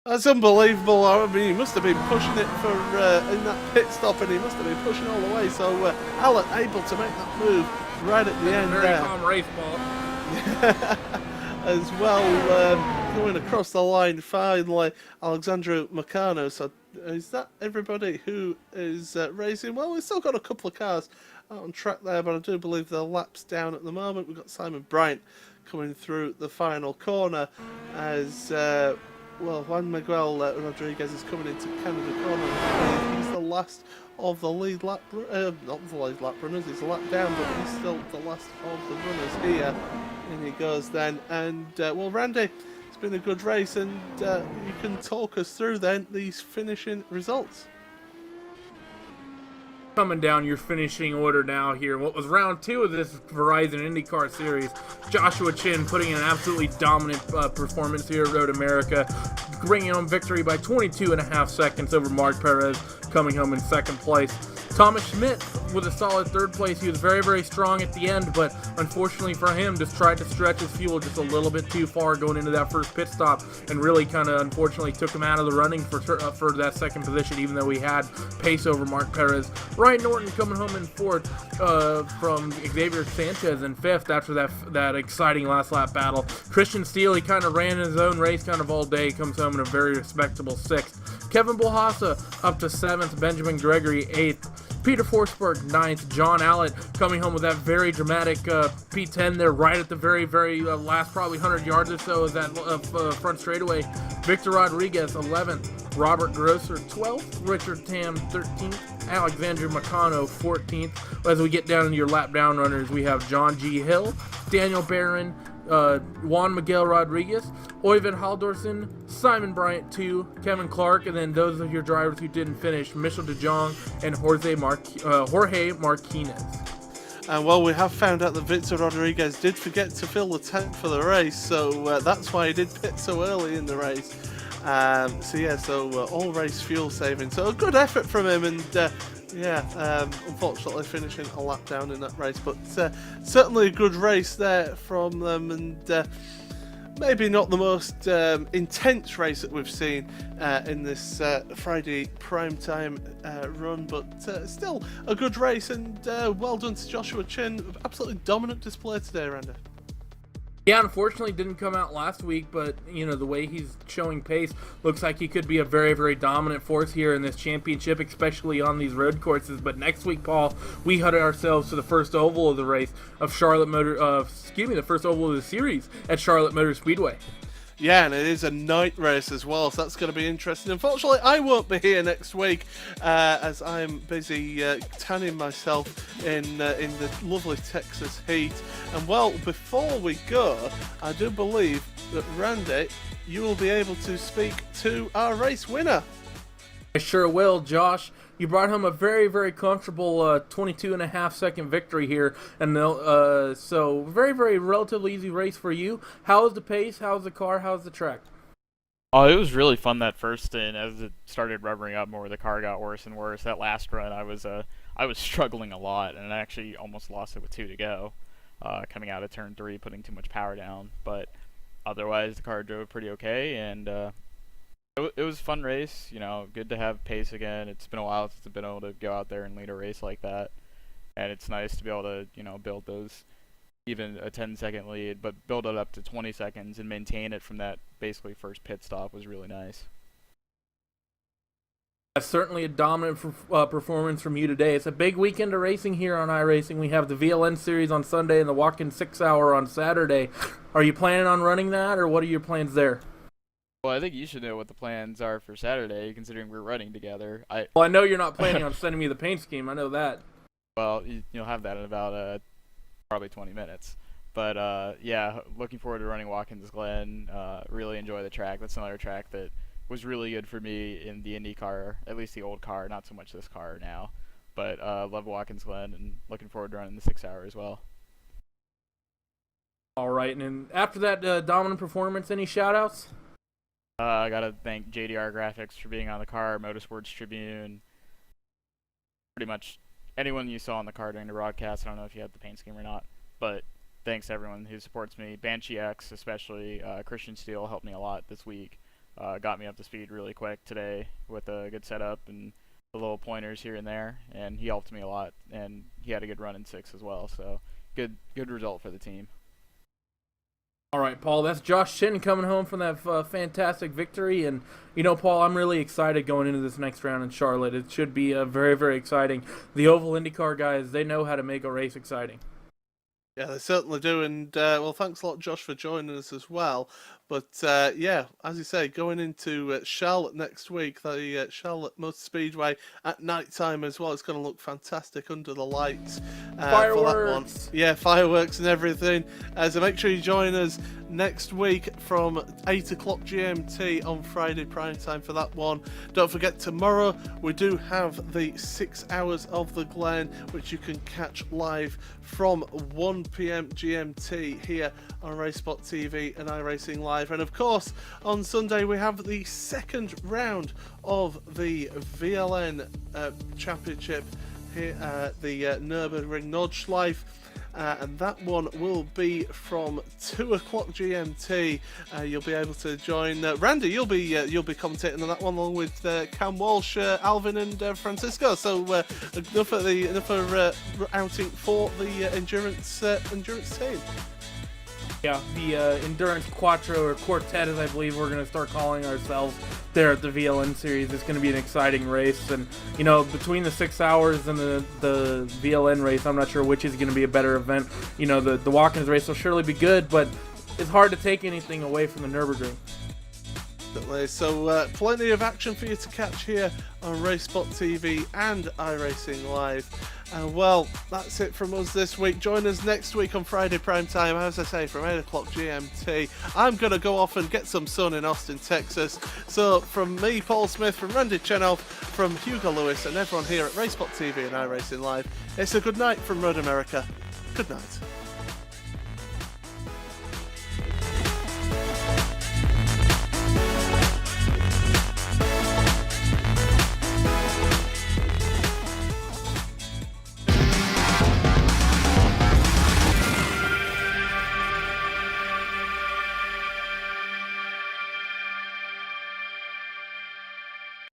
That's unbelievable. I mean, he must have been pushing it for in that pit stop, and he must have been pushing all the way. So Allett able to make that move right at the end very there. calm race, Paul. As well, going across the line finally, Alexandru Meccano. So is that everybody who is racing? Well, we've still got a couple of cars out on track there, but I do believe the lap's down at the moment. We've got Simon Bryant coming through the final corner as well, Juan Miguel Rodriguez is coming into Canada corner. He's the last of the lead lap, not the lead lap runners, he's a lap down, but he's still the last of the runners here. In he goes then, and well, Randy, it's been a good race, and you can talk us through then these finishing results. Coming down your finishing order now here. What was round 2 of this Verizon IndyCar series. Joshua Chin putting in an absolutely dominant performance here at Road America, bringing home victory by 22.5 seconds over Mark Perez, coming home in 2nd place. Thomas Schmidt with a solid 3rd place. He was very, very strong at the end, but unfortunately for him, just tried to stretch his fuel just a little bit too far going into that first pit stop, and really kind of unfortunately took him out of the running for that 2nd position, even though he had pace over Mark Perez. Ryan Norton coming home in 4th from Xavier Sanchez in 5th after that exciting last lap battle. Christian Steele, he kind of ran his own race kind of all day, comes home in a very respectable 6th. Kevin Bulhassa up to 7th, Benjamin Gregory 8th. Peter Forsberg 9th, John Allett coming home with that very dramatic P10 there right at the very, very last probably 100 yards or so of that front straightaway. Victor Rodriguez 11th, Robert Grosser 12th, Richard Tam 13th, Alexandru Meccano 14th. As we get down into your lap down runners, we have John G. Hill, Daniel Barron, Juan Miguel Rodriguez, Oyvind Halldorsen, Simon Bryant 2, Kevin Clark, and then those of your drivers who didn't finish, Michel De Jong and Jorge Martinez. And well, we have found out that Victor Rodriguez did forget to fill the tank for the race, so that's why he did pit so early in the race. So all race fuel saving. So a good effort from him, and unfortunately finishing a lap down in that race, but certainly a good race there from them, and maybe not the most intense race that we've seen in this Friday primetime run, but still a good race, and well done to Joshua Chin. Absolutely dominant display today, Randy. Yeah, unfortunately didn't come out last week, but, you know, the way he's showing pace, looks like he could be a very, very dominant force here in this championship, especially on these road courses. But next week, Paul, we headed ourselves to the first oval of the race of the first oval of the series at Charlotte Motor Speedway. Yeah, and it is a night race as well, so that's going to be interesting. Unfortunately, I won't be here next week as I'm busy tanning myself in the lovely Texas heat. And well, before we go, I do believe that Randy, you will be able to speak to our race winner. I sure will, Josh. You brought home a very, very comfortable 22.5-second victory here, and so very, very relatively easy race for you. How was the pace? How was the car? How was the track? Oh, it was really fun that first stint. As it started rubbering up more, the car got worse and worse. That last run, I was struggling a lot, and I actually almost lost it with 2 to go, coming out of turn 3, putting too much power down. But otherwise, the car drove pretty okay, and it was a fun race. You know, good to have pace again. It's been a while since I've been able to go out there and lead a race like that, and it's nice to be able to, you know, build those, even a 10-second lead, but build it up to 20 seconds and maintain it from that basically first pit stop was really nice. That's certainly a dominant performance from you today. It's a big weekend of racing here on iRacing. We have the VLN series on Sunday and the walk-in 6-hour on Saturday. Are you planning on running that, or what are your plans there? Well, I think you should know what the plans are for Saturday, considering we're running together. Well, I know you're not planning on sending me the paint scheme. I know that. Well, you'll have that in about probably 20 minutes. But yeah, looking forward to running Watkins Glen. Really enjoy the track. That's another track that was really good for me in the IndyCar, at least the old car, not so much this car now. But love Watkins Glen and looking forward to running the 6-hour as well. All right, and then after that dominant performance, any shout-outs? I got to thank JDR Graphics for being on the car, Motorsports Tribune, pretty much anyone you saw on the car during the broadcast. I don't know if you had the paint scheme or not, but thanks to everyone who supports me. Banshee X, especially Christian Steele, helped me a lot this week. Got me up to speed really quick today with a good setup and the little pointers here and there, and he helped me a lot, and he had a good run in 6 as well, so good result for the team. All right, Paul, that's Josh Chin coming home from that fantastic victory. And, you know, Paul, I'm really excited going into this next round in Charlotte. It should be very, very exciting. The Oval IndyCar guys, they know how to make a race exciting. Yeah, they certainly do. And, well, thanks a lot, Josh, for joining us as well. But, yeah, as you say, going into Charlotte next week, the Charlotte Motor Speedway at night time as well. It's going to look fantastic under the lights. Fireworks. For that one. Yeah, fireworks and everything. So make sure you join us next week from 8 o'clock GMT on Friday prime time for that one. Don't forget, tomorrow we do have the 6 hours of the Glen, which you can catch live from 1 p.m. GMT here on RaceSpotTV and iRacingLive. And of course, on Sunday we have the second round of the VLN Championship here at the Nürburgring Nordschleife. And that one will be from 2 o'clock GMT. You'll be able to join Randy. You'll be commentating on that one along with Cam Walsh, Alvin, and Francisco. So enough outing for the endurance team. Yeah, the Endurance Quattro, or Quartet, as I believe we're going to start calling ourselves there at the VLN series. It's going to be an exciting race. And, you know, between the 6 hours and the VLN race, I'm not sure which is going to be a better event. You know, the Watkins race will surely be good, but it's hard to take anything away from the Nürburgring. So plenty of action for you to catch here on RaceSpotTV and iRacingLive. Well, that's it from us this week. Join us next week on Friday prime time, as I say, from 8 o'clock GMT. I'm going to go off and get some sun in Austin, Texas. So from me, Paul Smith, from Randy Chenoff, from Hugo Lewis, and everyone here at RaceSpotTV and iRacingLive, it's a good night from Road America. Good night.